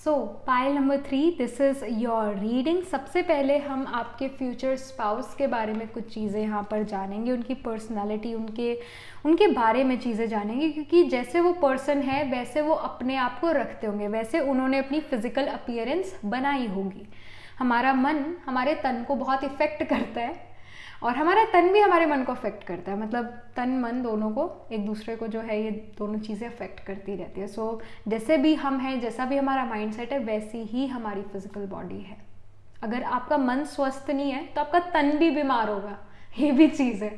so pile number 3, this is your reading. सबसे पहले हम आपके फ्यूचर स्पाउस के बारे में कुछ चीज़ें यहाँ पर जानेंगे, उनकी पर्सनालिटी, उनके बारे में चीज़ें जानेंगे, क्योंकि जैसे वो पर्सन है वैसे वो अपने आप को रखते होंगे, वैसे उन्होंने अपनी फिजिकल अपीयरेंस बनाई होगी। हमारा मन हमारे तन को बहुत इफ़ेक्ट करता है और हमारा तन भी हमारे मन को अफेक्ट करता है, मतलब तन मन दोनों को, एक दूसरे को जो है ये दोनों चीज़ें अफेक्ट करती रहती है। सो जैसे भी हम हैं, जैसा भी हमारा माइंडसेट है, वैसी ही हमारी फिजिकल बॉडी है। अगर आपका मन स्वस्थ नहीं है तो आपका तन भी बीमार होगा, ये भी चीज़ है।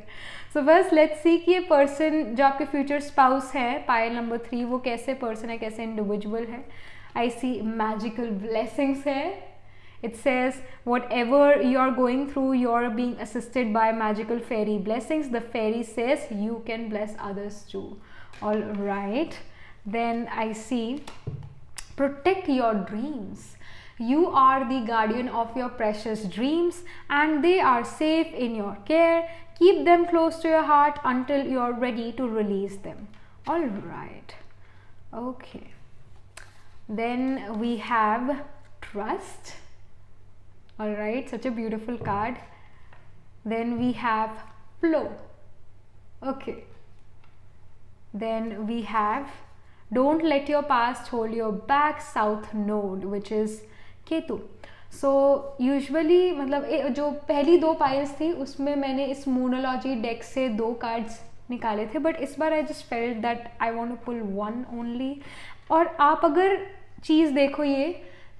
सो बस लेट्स सी कि ये पर्सन जो आपके फ्यूचर स्पाउस है, पाइल नंबर 3, वो कैसे पर्सन है, कैसे इंडिविजुअल है। आई सी मैजिकल ब्लेसिंग्स है। It says, whatever you're going through, you're being assisted by magical fairy blessings. The fairy says you can bless others too. All right. Then I see, protect your dreams. You are the guardian of your precious dreams and they are safe in your care. Keep them close to your heart until you're ready to release them. All right. Okay. Then we have trust. All right, such a beautiful card. Then we have flow. Okay. Then we have don't let your past hold your back, south node, which is Ketu. So usually मतलब जो पहली 2 piles थी उसमें मैंने इस मूनोलॉजी deck से 2 cards निकाले थे, बट इस बार I just felt that I want to pull 1 only. और आप अगर चीज़ देखो ये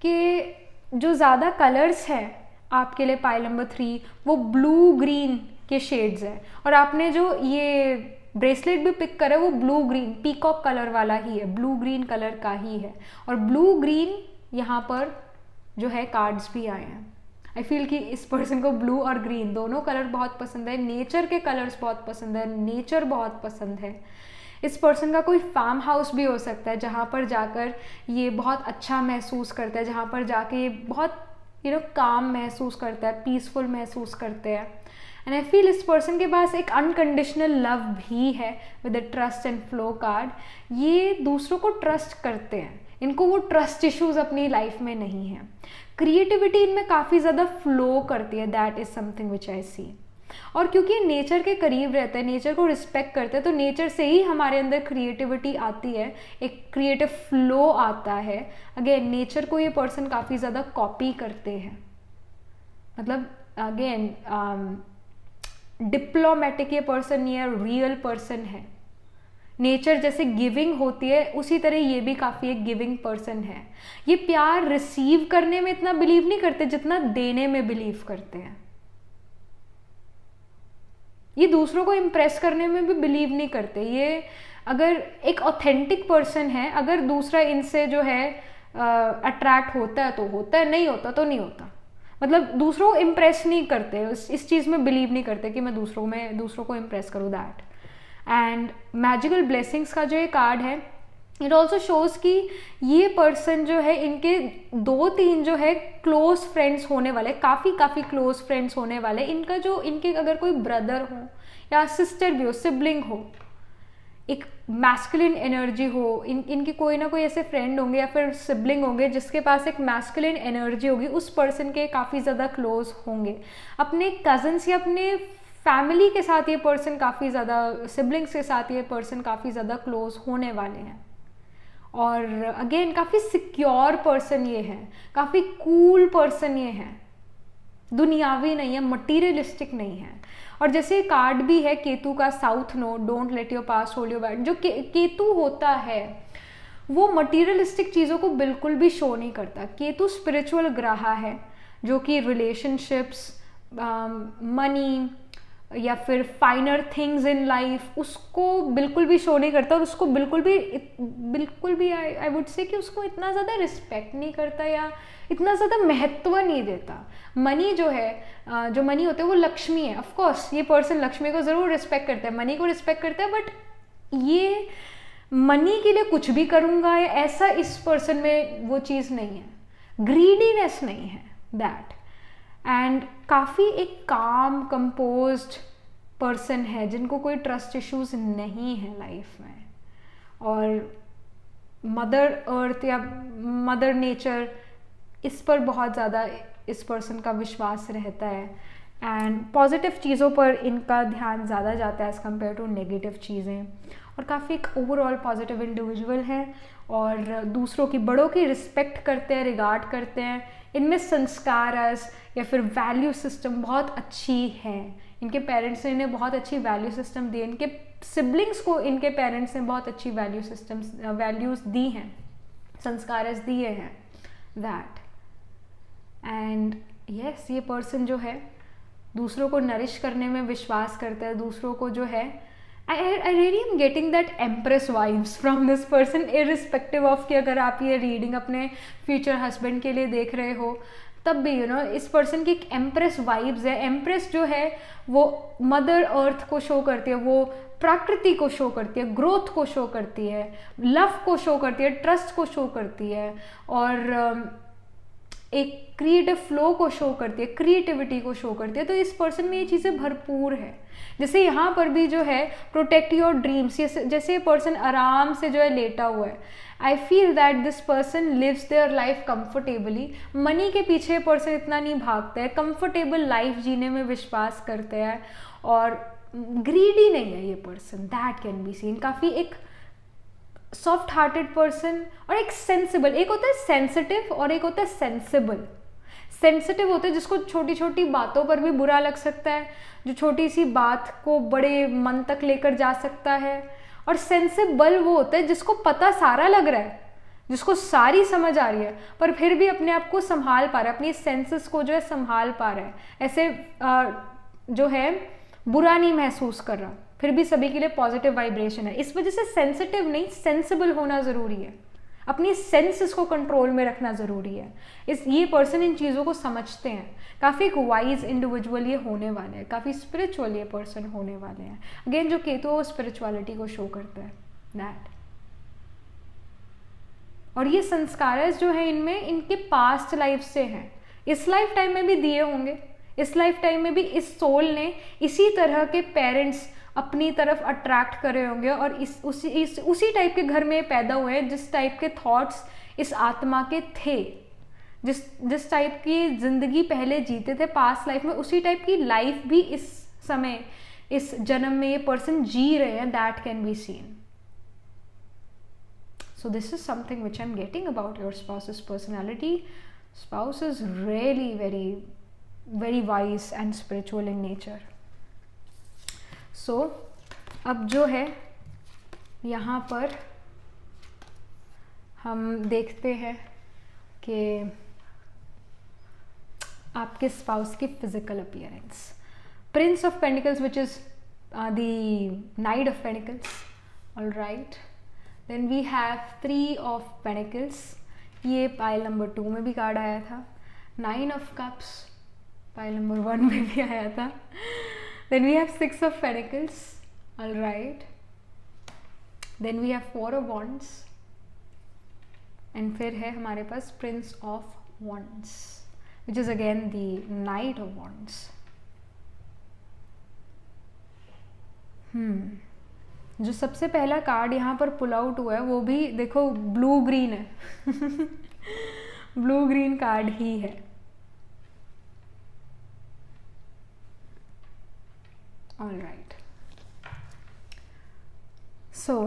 कि जो ज़्यादा कलर्स हैं आपके लिए पाइल नंबर 3 वो ब्लू ग्रीन के शेड्स हैं, और आपने जो ये ब्रेसलेट भी पिक करा है वो ब्लू ग्रीन पीकॉक कलर वाला ही है, ब्लू ग्रीन कलर का ही है। और ब्लू ग्रीन यहाँ पर जो है कार्ड्स भी आए हैं। आई फील कि इस पर्सन को ब्लू और ग्रीन दोनों कलर बहुत पसंद है, नेचर के कलर्स बहुत पसंद है, नेचर बहुत पसंद है। इस पर्सन का कोई फार्म हाउस भी हो सकता है जहाँ पर जाकर ये बहुत अच्छा महसूस करता है, जहाँ पर जाके ये बहुत काम महसूस करता है, पीसफुल महसूस करते हैं। एंड आई फील इस पर्सन के पास एक अनकंडीशनल लव भी है with the trust and flow card. ये दूसरों को ट्रस्ट करते हैं, इनको वो ट्रस्ट इश्यूज अपनी लाइफ में नहीं है। क्रिएटिविटी इनमें काफ़ी ज़्यादा फ्लो करती है, that is something which I सी। और क्योंकि नेचर के करीब रहता है, नेचर को रिस्पेक्ट करते हैं, तो नेचर से ही हमारे अंदर क्रिएटिविटी आती है, एक क्रिएटिव फ्लो आता है। अगेन नेचर को ये पर्सन काफ़ी ज़्यादा कॉपी करते हैं, मतलब अगेन डिप्लोमेटिक ये पर्सन नहीं है, रियल पर्सन है। नेचर जैसे गिविंग होती है उसी तरह ये भी काफ़ी एक गिविंग पर्सन है। ये प्यार रिसीव करने में इतना बिलीव नहीं करते जितना देने में बिलीव करते हैं। ये दूसरों को इम्प्रेस करने में भी बिलीव नहीं करते। ये अगर एक ऑथेंटिक पर्सन है, अगर दूसरा इनसे जो है अट्रैक्ट होता है तो होता है, नहीं होता तो नहीं होता। मतलब दूसरों को इम्प्रेस नहीं करते, इस चीज़ में बिलीव नहीं करते कि मैं दूसरों को इम्प्रेस करूँ, दैट। एंड मैजिकल ब्लेसिंग्स का जो ये कार्ड है, इट ऑल्सो शोज कि ये पर्सन जो है, इनके 2-3 जो है क्लोज फ्रेंड्स होने वाले, काफ़ी क्लोज फ्रेंड्स होने वाले। इनके अगर कोई ब्रदर हो या सिस्टर भी हो, सिबलिंग हो, एक मैस्कुलिन एनर्जी हो, इनके कोई ना कोई ऐसे फ्रेंड होंगे या फिर सिबलिंग होंगे जिसके पास एक मैस्कुलिन एनर्जी होगी, उस पर्सन के काफ़ी ज़्यादा क्लोज होंगे। अपने कजन्स या अपने फैमिली के साथ ये पर्सन काफ़ी ज़्यादा, सिबलिंग्स के साथ ये पर्सन काफ़ी ज़्यादा क्लोज होने वाले हैं। और अगेन काफ़ी सिक्योर पर्सन ये है, काफ़ी कूल पर्सन ये है, दुनियावी नहीं है, मटीरियलिस्टिक नहीं है। और जैसे कार्ड भी है केतु का, south node, don't let your past hold your back. जो केतु होता है वो मटीरियलिस्टिक चीज़ों को बिल्कुल भी शो नहीं करता। केतु स्पिरिचुअल ग्रह है जो कि रिलेशनशिप्स, मनी या फिर फाइनर थिंग्स इन लाइफ, उसको बिल्कुल भी शो नहीं करता। और उसको बिल्कुल भी आई वुड से कि उसको इतना ज़्यादा रिस्पेक्ट नहीं करता या इतना ज़्यादा महत्व नहीं देता। मनी जो है, जो मनी होता है वो लक्ष्मी है। ऑफ कोर्स ये पर्सन लक्ष्मी को ज़रूर रिस्पेक्ट करता है, मनी को रिस्पेक्ट करता है, बट ये मनी के लिए कुछ भी करूँगा या ऐसा इस पर्सन में वो चीज़ नहीं है, ग्रीडीनेस नहीं है, दैट। एंड काफ़ी एक काम कंपोज्ड पर्सन है जिनको कोई ट्रस्ट इश्यूज नहीं है लाइफ में। और मदर अर्थ या मदर नेचर, इस पर बहुत ज़्यादा इस पर्सन का विश्वास रहता है। एंड पॉजिटिव चीज़ों पर इनका ध्यान ज़्यादा जाता है एज़ कम्पेयर टू नेगेटिव चीज़ें। और काफ़ी एक ओवरऑल पॉजिटिव इंडिविजुअल है और दूसरों की, बड़ों की रिस्पेक्ट करते हैं, रिगार्ड करते हैं। इनमें संस्कार या फिर वैल्यू सिस्टम बहुत अच्छी है। इनके पेरेंट्स ने इन्हें बहुत अच्छी वैल्यू सिस्टम दी, इनके सिबलिंग्स को इनके पेरेंट्स ने बहुत अच्छी वैल्यूज़ दी हैं, संस्कार दिए हैं, दैट। एंड यस, ये पर्सन जो है दूसरों को नरिश करने में विश्वास करता है, दूसरों को जो है, I really am getting that empress vibes from this person, irrespective of कि अगर आप ये रीडिंग अपने फ्यूचर हस्बैंड के लिए देख रहे हो तब भी इस पर्सन की एक एम्प्रेस वाइब्स है। एम्प्रेस जो है वो मदर अर्थ को शो करती है, वो प्रकृति को शो करती है, ग्रोथ को शो करती है, लव को शो करती है, ट्रस्ट को शो करती है, और एक क्रिएटिव फ्लो को शो करती है, क्रिएटिविटी को शो करती है। तो इस पर्सन में ये चीज़ें भरपूर है। जैसे यहाँ पर भी जो है प्रोटेक्ट योर ड्रीम्स, जैसे ये पर्सन आराम से जो है लेटा हुआ है, I feel that this person lives their life comfortably. Money के पीछे पर्सन इतना नहीं भागता है, कंफर्टेबल लाइफ जीने में विश्वास करते हैं और ग्रीडी नहीं है ये person, that can be scene. काफ़ी एक सॉफ्ट हार्टेड पर्सन और एक सेंसिबल, एक होता है सेंसिटिव और एक होता है सेंसिबल। सेंसिटिव होता है जिसको छोटी छोटी बातों पर भी बुरा लग सकता है, जो छोटी सी बात को बड़े मन तक लेकर जा सकता है। और सेंसिबल वो होता है जिसको पता सारा लग रहा है, जिसको सारी समझ आ रही है, पर फिर भी अपने आप को संभाल पा रहा है, अपनी सेंसेस को जो है संभाल पा रहा है, ऐसे जो है बुरा नहीं महसूस कर रहा, फिर भी सभी के लिए पॉजिटिव वाइब्रेशन है। इस वजह से सेंसिटिव नहीं, सेंसिबल होना ज़रूरी है, अपनी सेंसेस को कंट्रोल में रखना ज़रूरी है। ये पर्सन इन चीज़ों को समझते हैं। काफ़ी एक वाइज इंडिविजुअल ये होने वाले हैं, काफ़ी स्पिरिचुअल ये पर्सन होने वाले हैं। अगेन जो केतु है वो स्पिरिचुअलिटी को शो करता है, दैट। और ये संस्कार जो है इनमें इनके पास्ट लाइफ से हैं, इस लाइफ टाइम में भी दिए होंगे, इस लाइफ टाइम में भी इस सोल ने इसी तरह के पेरेंट्स अपनी तरफ अट्रैक्ट करे होंगे और उसी टाइप के घर में पैदा हुए हैं, जिस टाइप के थॉट्स इस आत्मा के थे, जिस टाइप की जिंदगी पहले जीते थे पास्ट लाइफ में, उसी टाइप की लाइफ भी इस समय इस जन्म में ये पर्सन जी रहे हैं, that can be seen. So this is something which I am getting about your spouse's personality. Spouse is really very wise and spiritual in nature. So अब जो है यहाँ पर हम देखते हैं कि आपके स्पाउस की physical appearance. Prince of pentacles which is the Knight of Pentacles. All right. Then we have 3 of Pentacles. ये पाइल नंबर 2 में भी कार्ड आया था. 9 of Cups पाइल नंबर 1 में भी आया था. Then we have 6 of Pentacles. All right. Then we have 4 of Wands. And फिर है हमारे पास Prince of Wands, which is again the Knight of Wands. जो सबसे पहला कार्ड यहाँ पर पुल आउट हुआ है वो भी देखो ब्लू ग्रीन है. ब्लू ग्रीन कार्ड ही है. All right. So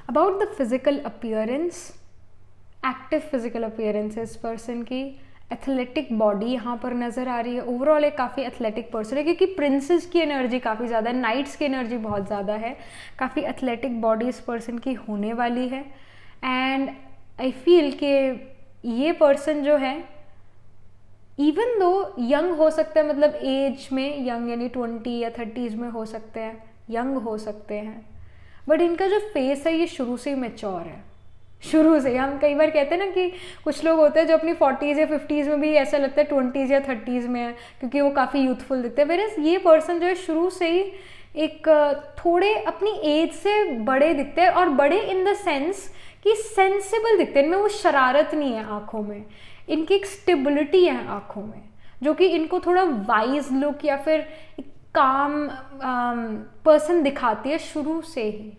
about the physical appearance, active physical appearance है इस पर्सन की. एथलेटिक बॉडी यहाँ पर नज़र आ रही है. ओवरऑल एक काफ़ी एथलेटिक पर्सन है क्योंकि प्रिंसेस की एनर्जी काफ़ी ज़्यादा है, नाइट्स की एनर्जी बहुत ज़्यादा है. काफ़ी एथलेटिक बॉडी इस पर्सन की होने वाली है. एंड आई फील कि ये पर्सन जो है इवन दो यंग हो सकता है, मतलब एज में यंग यानी 20 या 30s में हो सकते हैं, यंग हो सकते हैं, बट इनका जो फेस है ये शुरू से ही मैच्योर है. शुरू से. हम कई बार कहते हैं ना कि कुछ लोग होते हैं जो अपनी 40s या 50s में भी ऐसा लगता है 20s या 30s में है क्योंकि वो काफ़ी यूथफुल दिखते हैं. वेरएज ये पर्सन जो है शुरू से ही एक थोड़े अपनी एज से बड़े दिखते हैं, और बड़े इन द सेंस कि सेंसिबल दिखते हैं. इनमें वो शरारत नहीं है आँखों में, इनकी एक स्टेबिलिटी है आँखों में जो कि इनको थोड़ा वाइज लुक या फिर काम पर्सन दिखाती है शुरू से ही.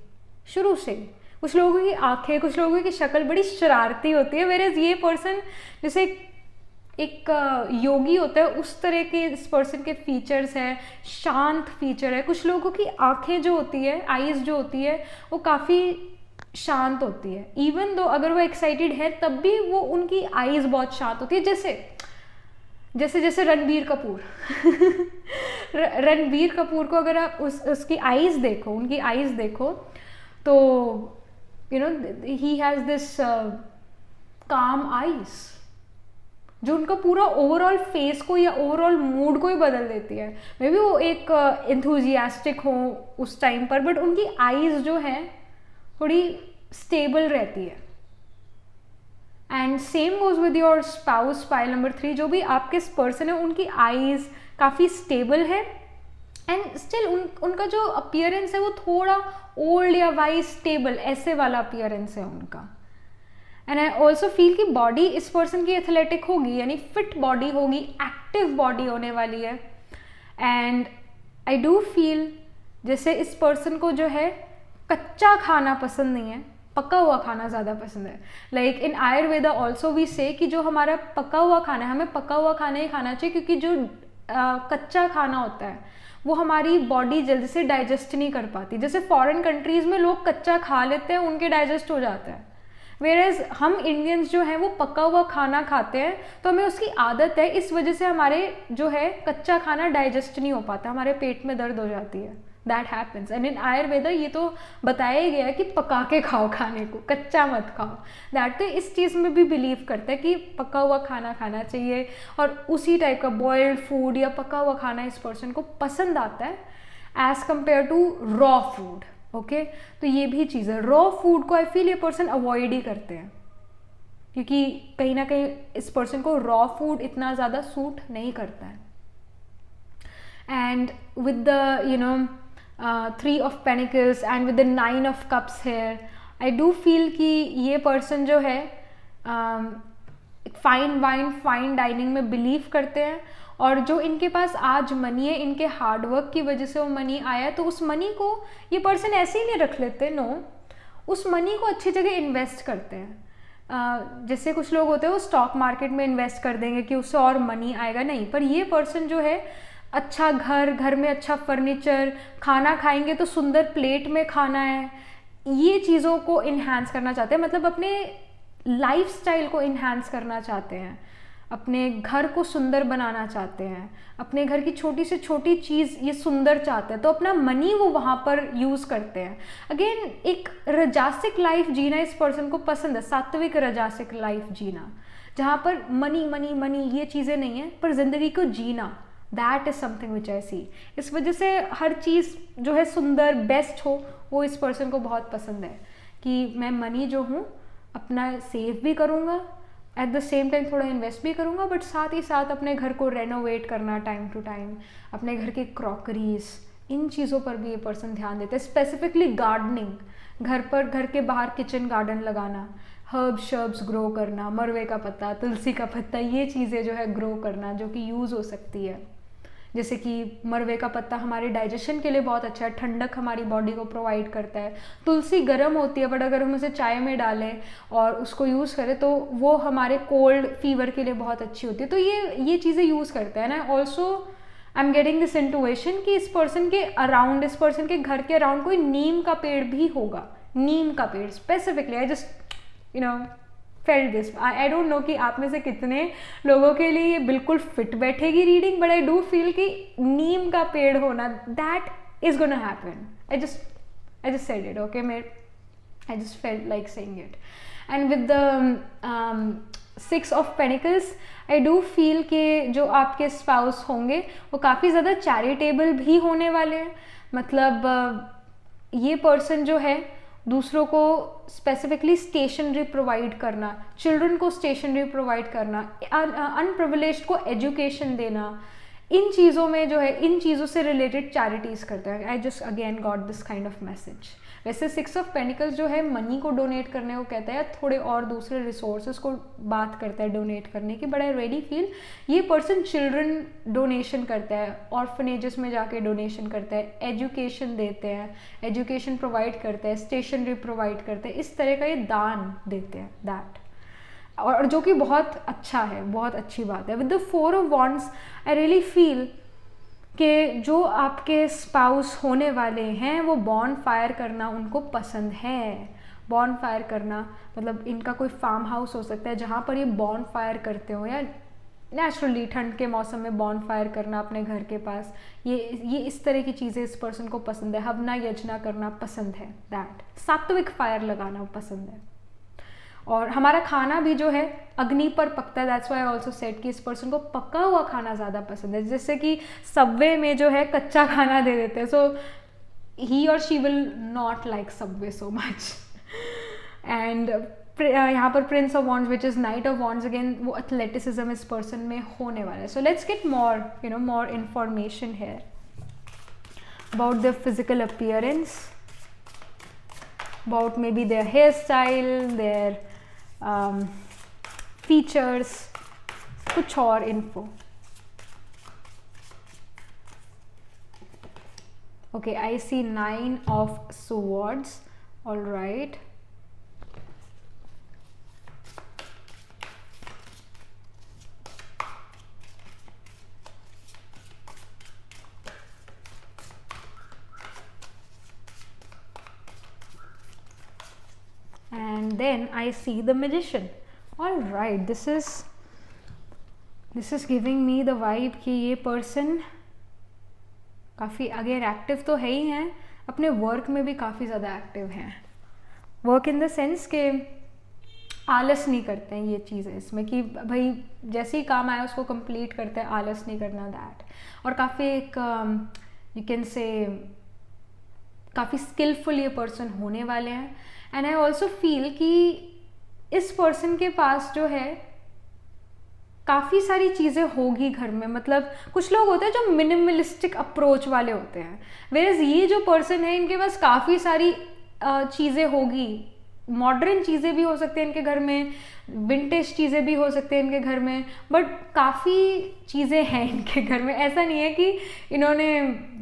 शुरू से ही कुछ लोगों की आंखें, कुछ लोगों की शक्ल बड़ी शरारती होती है. वेरएज ये पर्सन जैसे एक योगी होता है उस तरह के इस पर्सन के फीचर्स हैं, शांत फीचर है. कुछ लोगों की आंखें जो होती है, आईज जो होती है वो काफ़ी शांत होती है. इवन दो अगर वो एक्साइटेड है तब भी वो उनकी आईज बहुत शांत होती है. जैसे रणबीर कपूर. रणबीर कपूर को अगर आप उसकी आईज देखो, उनकी आईज देखो तो he has this calm eyes जो उनका पूरा ओवरऑल फेस को या ओवरऑल मूड को ही बदल देती है. मे बी वो एक एंथुजियास्टिक हो उस टाइम पर, बट उनकी आईज जो है थोड़ी स्टेबल रहती है. And same goes with your spouse pile number 3. जो भी आपके पर्सन है उनकी आईज काफ़ी स्टेबल है एंड स्टिल उनका जो अपीयरेंस है वो थोड़ा ओल्ड या वाइज स्टेबल ऐसे वाला अपीयरेंस है उनका. एंड आई ऑल्सो फील कि बॉडी इस पर्सन की एथलेटिक होगी, यानी फिट बॉडी होगी, एक्टिव बॉडी होने वाली है. एंड आई डू फील जैसे इस पर्सन को जो है कच्चा खाना पसंद नहीं है, पका हुआ खाना ज़्यादा पसंद है. Like in Ayurveda also we say कि जो हमारा पका हुआ खाना है हमें पका हुआ खाना ही खाना चाहिए, क्योंकि जो कच्चा खाना होता है वो हमारी बॉडी जल्दी से डाइजेस्ट नहीं कर पाती. जैसे फॉरेन कंट्रीज़ में लोग कच्चा खा लेते हैं, उनके डाइजेस्ट हो जाता है. वेरेज हम इंडियंस जो हैं वो पका हुआ खाना खाते हैं, तो हमें उसकी आदत है, इस वजह से हमारे जो है कच्चा खाना डाइजेस्ट नहीं हो पाता, हमारे पेट में दर्द हो जाती है. That happens. And in Ayurveda ये तो बताया ही गया है कि पका के खाओ खाने को, कच्चा मत खाओ. दैट तो इस चीज़ में भी बिलीव करता है कि पका हुआ खाना खाना चाहिए, और उसी टाइप का बॉयल्ड फूड या पका हुआ खाना इस पर्सन को पसंद आता है as compared to raw food. Okay, तो ये भी चीज़ है. रॉ फूड को आई फील ये पर्सन अवॉइड ही करते हैं, क्योंकि कहीं ना कहीं इस पर्सन को रॉ फूड इतना ज़्यादा सूट नहीं करता है. And with the 3 of Pentacles and with the 9 of Cups here, I do feel कि ये पर्सन जो है फाइन वाइन फाइन डाइनिंग में बिलीव करते हैं, और जो इनके पास आज मनी है इनके हार्डवर्क की वजह से वो मनी आया है, तो उस मनी को ये पर्सन ऐसे ही नहीं रख लेते. नो, उस मनी को अच्छी जगह इन्वेस्ट करते हैं. जैसे कुछ लोग होते हैं वो स्टॉक मार्केट में इन्वेस्ट कर देंगे कि उससे और मनी आएगा, नहीं. पर ये पर्सन जो है अच्छा घर में अच्छा फर्नीचर, खाना खाएंगे तो सुंदर प्लेट में खाना है, ये चीज़ों को इन्हांस करना चाहते हैं. मतलब अपने लाइफस्टाइल को इन्हांस करना चाहते हैं, अपने घर को सुंदर बनाना चाहते हैं, अपने घर की छोटी से छोटी चीज़ ये सुंदर चाहते हैं, तो अपना मनी वो वहाँ पर यूज़ करते हैं. अगेन एक रजासिक लाइफ जीना इस पर्सन को पसंद है, सात्विक रजासिक लाइफ जीना, जहाँ पर मनी मनी मनी ये चीज़ें नहीं है, पर ज़िंदगी को जीना, that is something which I सी. इस वजह से हर चीज़ जो है सुंदर बेस्ट हो वो इस पर्सन को बहुत पसंद है कि मैं मनी जो हूँ अपना सेव भी करूँगा, एट द सेम टाइम थोड़ा इन्वेस्ट भी करूँगा, बट साथ ही साथ अपने घर को रेनोवेट करना टाइम टू टाइम, अपने घर की क्रॉकरीज, इन चीज़ों पर भी ये पर्सन ध्यान देते हैं. स्पेसिफिकली गार्डनिंग, घर के बाहर किचन गार्डन लगाना, हर्ब्स शर्ब्स ग्रो करना, मरवे का पत्ता, तुलसी का पत्ता, ये चीज़ें जो है ग्रो करना जो कि यूज़ हो सकती है. जैसे कि मरवे का पत्ता हमारे डाइजेशन के लिए बहुत अच्छा है, ठंडक हमारी बॉडी को प्रोवाइड करता है. तुलसी गर्म होती है बट अगर हम उसे चाय में डालें और उसको यूज़ करें तो वो हमारे कोल्ड फीवर के लिए बहुत अच्छी होती है. तो ये चीज़ें यूज़ करते हैं ना. Also I am getting this intuition कि इस पर्सन के अराउंड, इस पर्सन के घर के अराउंड कोई नीम का पेड़ भी होगा. नीम का पेड़ specifically, I just felt this. I don't know कि आप में से कितने लोगों के लिए ये बिल्कुल फिट बैठेगी reading, but I do feel कि नीम का पेड़ होना, that is gonna happen. I just said it. Okay, I just felt like saying it. And with the 6 of pentacles I do feel कि जो आपके स्पाउस होंगे वो काफ़ी ज़्यादा चैरिटेबल भी होने वाले हैं. मतलब ये पर्सन जो है दूसरों को स्पेसिफिकली स्टेशनरी प्रोवाइड करना, चिल्ड्रन को स्टेशनरी प्रोवाइड करना, अनप्रिविलेज्ड को एजुकेशन देना, इन चीज़ों में जो है, इन चीज़ों से रिलेटेड चैरिटीज़ करता है. I just again got this kind of message. वैसे 6 ऑफ पेनिकल्स जो है मनी को डोनेट करने को कहता है या थोड़े और दूसरे रिसोर्सेज को बात करता है डोनेट करने की, बट आई रियली फील ये पर्सन चिल्ड्रन डोनेशन करता है, ऑर्फनेजेस में जाके डोनेशन करता है, एजुकेशन देते हैं, एजुकेशन प्रोवाइड करता है, स्टेशनरी प्रोवाइड करते हैं, इस तरह का ये दान देते हैं. दैट, और जो कि बहुत अच्छा है, बहुत अच्छी बात है. With the 4 of wands I really feel कि जो आपके स्पाउस होने वाले हैं वो बॉन फायर करना उनको पसंद है. बॉन फायर करना मतलब इनका कोई फार्म हाउस हो सकता है जहाँ पर ये बॉन फायर करते हो, या नेचुरली ठंड के मौसम में बॉन फायर करना अपने घर के पास, ये इस तरह की चीज़ें इस पर्सन को पसंद है. हवना यजना करना पसंद है. दैट, सात्विक फायर लगाना पसंद है. और हमारा खाना भी जो है अग्नि पर पकता है. That's why I also said कि इस पर्सन को पका हुआ खाना ज़्यादा पसंद है. जैसे कि सबवे में जो है कच्चा खाना दे देते हैं, सो ही और she will not like Subway so much. And यहाँ पर prince of wands which is knight of wands, again वो एथलेटिसिज्म इस पर्सन में होने वाला है. So let's get more information here about their physical appearance, about maybe their hairstyle, their features, कुछ और info. Okay, I see 9 of swords. All right. And then I see the magician. All right, this is giving me the vibe कि ये person काफ़ी again active तो है ही हैं, अपने work में भी काफ़ी ज़्यादा एक्टिव हैं. वर्क इन द सेंस के आलस नहीं करते हैं. ये चीज़ है इसमें कि भाई जैसे ही काम आया उसको कंप्लीट करते हैं, आलस नहीं करना. दैट, और काफ़ी एक यू कैन से काफ़ी स्किलफुल ये पर्सन होने वाले हैं. एंड आई ऑल्सो फील कि इस पर्सन के पास जो है काफ़ी सारी चीज़ें होगी घर में. मतलब कुछ लोग होते हैं जो मिनिमलिस्टिक अप्रोच वाले होते हैं, वेयरएज ये जो पर्सन है इनके पास काफ़ी सारी चीज़ें होगी. मॉडर्न चीज़ें भी हो सकती हैं इनके घर में, विंटेज चीज़ें भी हो सकती हैं इनके घर में, बट काफ़ी चीज़ें हैं इनके घर में. ऐसा नहीं है कि इन्होंने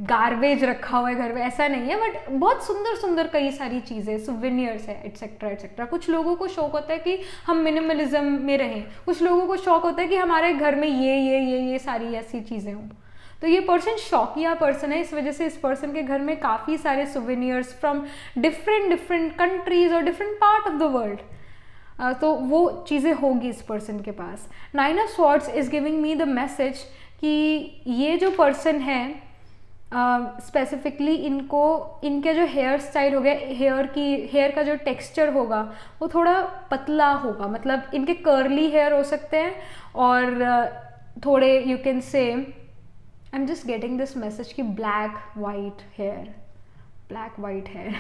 गार्बेज रखा हुआ है घर में, ऐसा नहीं है, बट बहुत सुंदर सुंदर कई सारी चीज़ें, सुवेनियर्स है, एट्सेट्रा एट्सेट्रा. कुछ लोगों को शौक होता है कि हम मिनिमलिज्म में रहें, कुछ लोगों को शौक होता है कि हमारे घर में ये सारी ऐसी चीज़ें हों. तो ये पर्सन शौकिया पर्सन है, इस वजह से इस पर्सन के घर में काफ़ी सारे सुवेनियर्स फ्रॉम डिफरेंट कंट्रीज और different part of the world, तो वो चीज़ें होगी इस पर्सन के पास. 9 of swords is giving me the message कि ये जो पर्सन है स्पेसिफिकली इनके जो हेयर स्टाइल हो गया, हेयर का जो टेक्सचर होगा वो थोड़ा पतला होगा. मतलब इनके कर्ली हेयर हो सकते हैं और थोड़े you can say I am just getting this message कि black white hair, black white hair.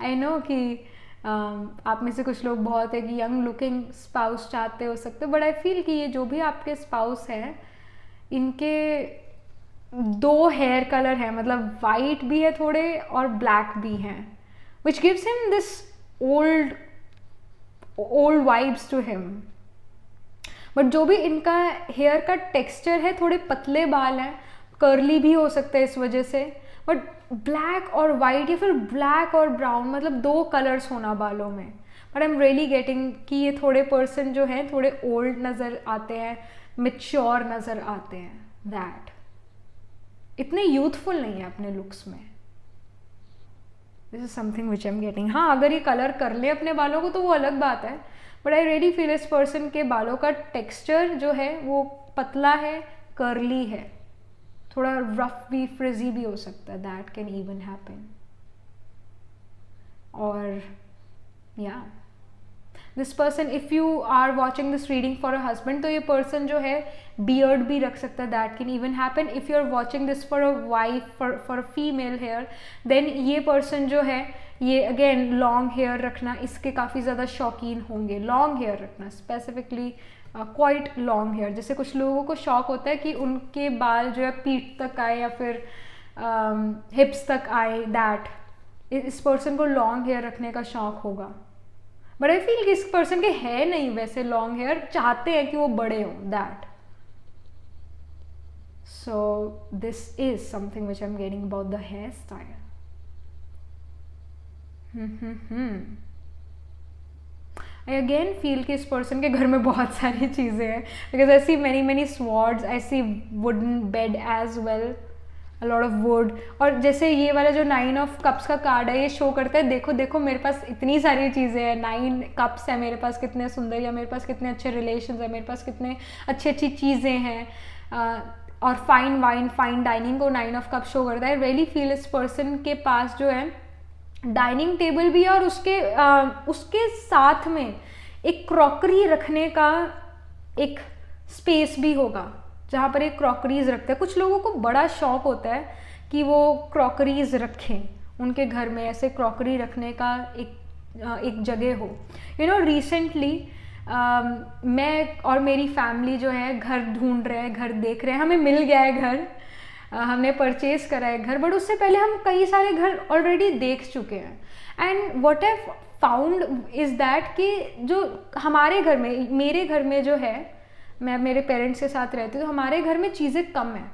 I know कि आप में से कुछ लोग बहुत है कि यंग लुकिंग स्पाउस चाहते हो सकते, बट आई फील कि ये जो भी आपके स्पाउस हैं इनके दो हेयर कलर है, मतलब वाइट भी है थोड़े और ब्लैक भी हैं, which gives him this old vibes to him. But जो भी इनका हेयर का टेक्सचर है, थोड़े पतले बाल हैं, कर्ली भी हो सकता है इस वजह से, बट ब्लैक और वाइट या फिर ब्लैक और ब्राउन, मतलब दो कलर्स होना बालों में। But I am really getting कि ये थोड़े पर्सन जो हैं थोड़े ओल्ड नज़र आते हैं, मेच्योर नज़र आते हैं, दैट इतने यूथफुल नहीं है अपने लुक्स में। This is something which I am getting. हाँ, अगर ये कलर कर ले अपने बालों को तो वो अलग बात है, बट आई रियली फील इस पर्सन के बालों का टेक्सचर जो है वो पतला है, कर्ली है, थोड़ा रफ भी, फ्रिजी भी हो सकता है, दैट कैन इवन हैपन। और या this person, if you are watching this reading for a husband, तो ये पर्सन जो है बियर्ड भी रख सकता है, that can even happen. If you are watching this for a wife, for a female here, then ये पर्सन जो है ये अगेन लॉन्ग हेयर रखना, इसके काफ़ी ज़्यादा शौकीन होंगे, लॉन्ग हेयर रखना, स्पेसिफिकली क्वाइट लॉन्ग हेयर। जैसे कुछ लोगों को शौक होता है कि उनके बाल जो है पीठ तक आए या फिर हिप्स तक आए, दैट इस पर्सन को लॉन्ग हेयर रखने का शौक होगा। बट आई फील कि इस पर्सन के है नहीं वैसे लॉन्ग हेयर, चाहते हैं कि वो बड़े हों, that. So this is something which I am getting about the hair style. I again feel कि इस पर्सन के घर में बहुत सारी चीज़ें हैं, because I see many swords, I see wooden bed as well, a lot of wood. और जैसे ये वाला जो 9 ऑफ कप्स का कार्ड है, ये शो करता है देखो देखो मेरे पास इतनी सारी चीज़ें हैं, 9 कप्स है मेरे पास, कितने सुंदर, या मेरे पास कितने अच्छे रिलेशंस है, मेरे पास कितने अच्छी अच्छी चीज़ें हैं। और फाइन वाइन, फाइन डाइनिंग को 9 ऑफ कप्स शो करता है। रियली फील इस पर्सन के पास जो है डाइनिंग टेबल भी है, और उसके साथ में एक क्रॉकरी रखने का एक स्पेस भी होगा जहाँ पर एक क्रॉकरीज रखते हैं। कुछ लोगों को बड़ा शौक होता है कि वो क्रॉकरीज रखें, उनके घर में ऐसे क्रॉकरी रखने का एक जगह हो। यू नो, रिसेंटली मैं और मेरी फैमिली जो है घर ढूंढ रहे हैं, घर देख रहे हैं, हमें मिल गया है घर, हमने परचेज करा है घर, बट उससे पहले हम कई सारे घर ऑलरेडी देख चुके हैं। And what I found is that कि जो हमारे घर में, मेरे घर में जो है, मैं मेरे पेरेंट्स के साथ रहती हूँ, तो हमारे घर में चीज़ें कम हैं,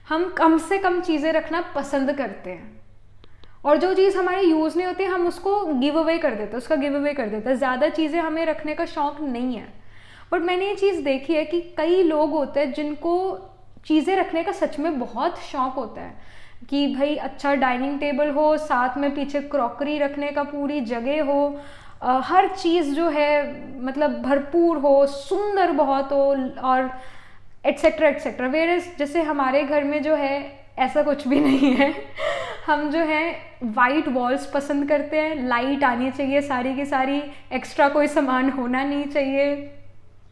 हम कम से कम चीज़ें रखना पसंद करते हैं, और जो चीज़ हमारे यूज़ नहीं होती हम उसको गिव अवे कर देते हैं, उसका गिव अवे कर देते हैं। ज़्यादा चीज़ें हमें रखने का शौक़ नहीं है। बट मैंने ये चीज़ देखी है कि कई लोग होते हैं जिनको चीज़ें रखने का सच में बहुत शौक़ होता है, कि भाई अच्छा डाइनिंग टेबल हो, साथ में पीछे क्रॉकरी रखने का पूरी जगह हो, हर चीज़ जो है मतलब भरपूर हो, सुंदर बहुत हो, और एट्सेट्रा एट्सेट्रा। वेयर जैसे हमारे घर में जो है ऐसा कुछ भी नहीं है। हम जो है वाइट वॉल्स पसंद करते हैं, लाइट आनी चाहिए सारी की सारी, एक्स्ट्रा कोई सामान होना नहीं चाहिए,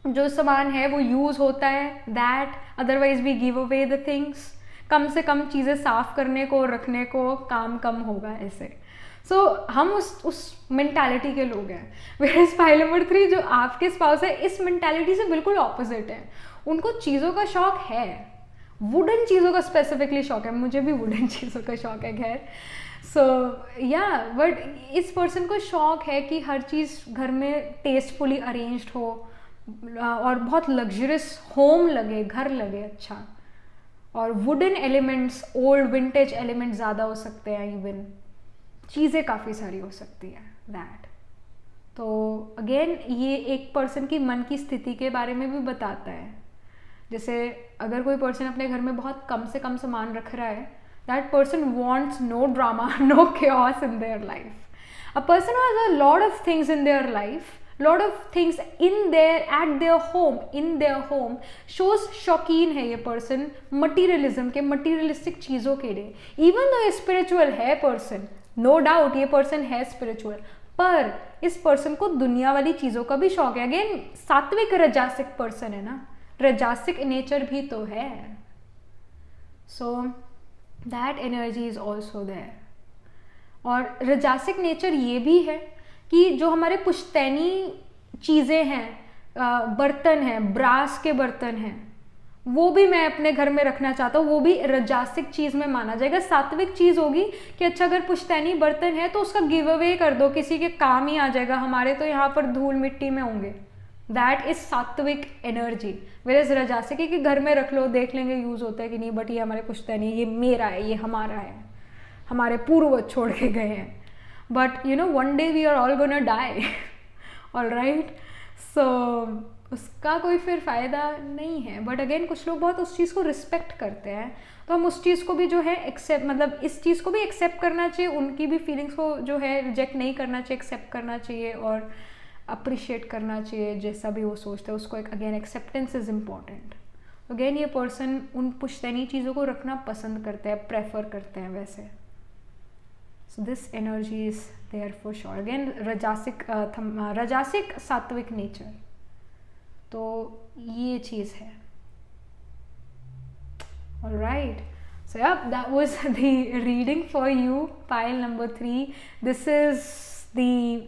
जो सामान है वो यूज़ होता है, that, otherwise we give away the things. कम से कम चीज़ें साफ़ करने को, रखने को काम कम होगा ऐसे। सो हम उस मेंटालिटी के लोग हैं। वेयर फाइल नंबर 3 जो आपके स्पाउस है, इस मेंटालिटी से बिल्कुल ऑपोजिट है। उनको चीज़ों का शौक़ है, वुडन चीज़ों का स्पेसिफिकली शौक़ है, मुझे भी वुडन चीज़ों का शौक़ है खैर। सो या बट इस पर्सन को शौक़ है कि हर चीज़ घर में टेस्टफुली अरेंज्ड हो, और बहुत लग्जरियस होम लगे, घर लगे अच्छा। और wooden elements, old vintage elements ज़्यादा हो सकते हैं, इवन चीज़ें काफ़ी सारी हो सकती है, दैट। तो अगेन ये एक पर्सन की मन की स्थिति के बारे में भी बताता है। जैसे अगर कोई पर्सन अपने घर में बहुत कम से कम सामान रख रहा है, that person wants no drama, no chaos in their life. A person who has a lot of things in their life, lot of things at their home shows शौकीन है ये पर्सन मटीरियलिज्म के, मटीरियलिस्टिक चीज़ों के लिए। Even though ये spiritual है person, no doubt ये पर्सन है स्पिरिचुअल, पर इस पर्सन को दुनिया वाली चीज़ों का भी शौक है। अगेन सात्विक रजासिक पर्सन है ना, रजासिक नेचर भी तो है। So that energy is also there. और रजासिक नेचर ये भी है कि जो हमारे पुश्तैनी चीज़ें हैं, बर्तन हैं, ब्रास के बर्तन हैं, वो भी मैं अपने घर में रखना चाहता हूँ. वो भी रजासिक चीज़ में माना जाएगा. सात्विक चीज़ होगी कि अच्छा अगर पुश्तैनी बर्तन है तो उसका गिव अवे कर दो, किसी के काम ही आ जाएगा. हमारे तो यहाँ पर धूल मिट्टी में होंगे. दैट इज सात्विक एनर्जी. वेरएज रजासिक है कि घर में रख लो, देख लेंगे यूज़ होता है कि नहीं, बट ये हमारे पुश्तैनी, ये मेरा है, ये हमारा है, हमारे पूर्वज छोड़ के गए हैं. But you know one day we are all gonna die. All right. So उसका कोई फिर फ़ायदा नहीं है. बट अगेन कुछ लोग बहुत उस चीज़ को रिस्पेक्ट करते हैं, तो हम उस चीज़ को भी जो है एक्सेप्ट, मतलब इस चीज़ को भी एक्सेप्ट करना चाहिए. उनकी भी फीलिंग्स को जो है रिजेक्ट नहीं करना चाहिए, एक्सेप्ट करना चाहिए और अप्रिशिएट करना चाहिए. जैसा भी वो सोचता है उसको, एक again acceptance is important. Again ये पर्सन उन पुश्तैनी चीज़ों को रखना पसंद करते हैं, प्रेफर करते हैं वैसे. So this energy is there for sure. Again rajasic sattvic nature, तो ये चीज़ है. Alright. So yep, that was the reading for you, pile number 3. This is the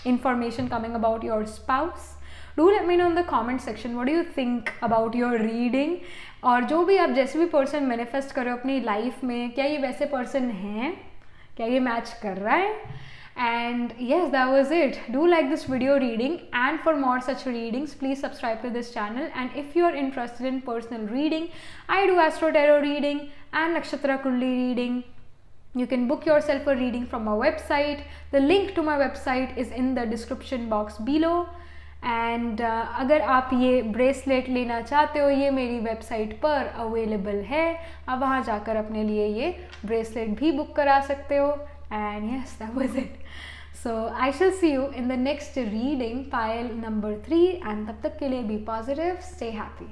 information coming about your spouse. Do let me know in the comment section what do you think about your reading. और जो भी आप जैसे भी person manifest करो अपनी life में, क्या ये वैसे पर्सन हैं, क्या ये मैच कर रहा है. And yes, that was it. Do like this video reading, and for more such readings please subscribe to this channel. And if you are interested in personal reading, I do astro tarot reading and nakshatra kundli reading. You can book yourself a reading from our website. The link to my website is in the description box below. And अगर आप ये bracelet लेना चाहते हो, ये मेरी website पर available है. आप वहाँ जाकर अपने लिए ये ब्रेसलेट भी बुक करा सकते हो. And yes, that was it. So I shall see you in the next reading, pile number 3. And तब तक के लिए be positive, stay happy.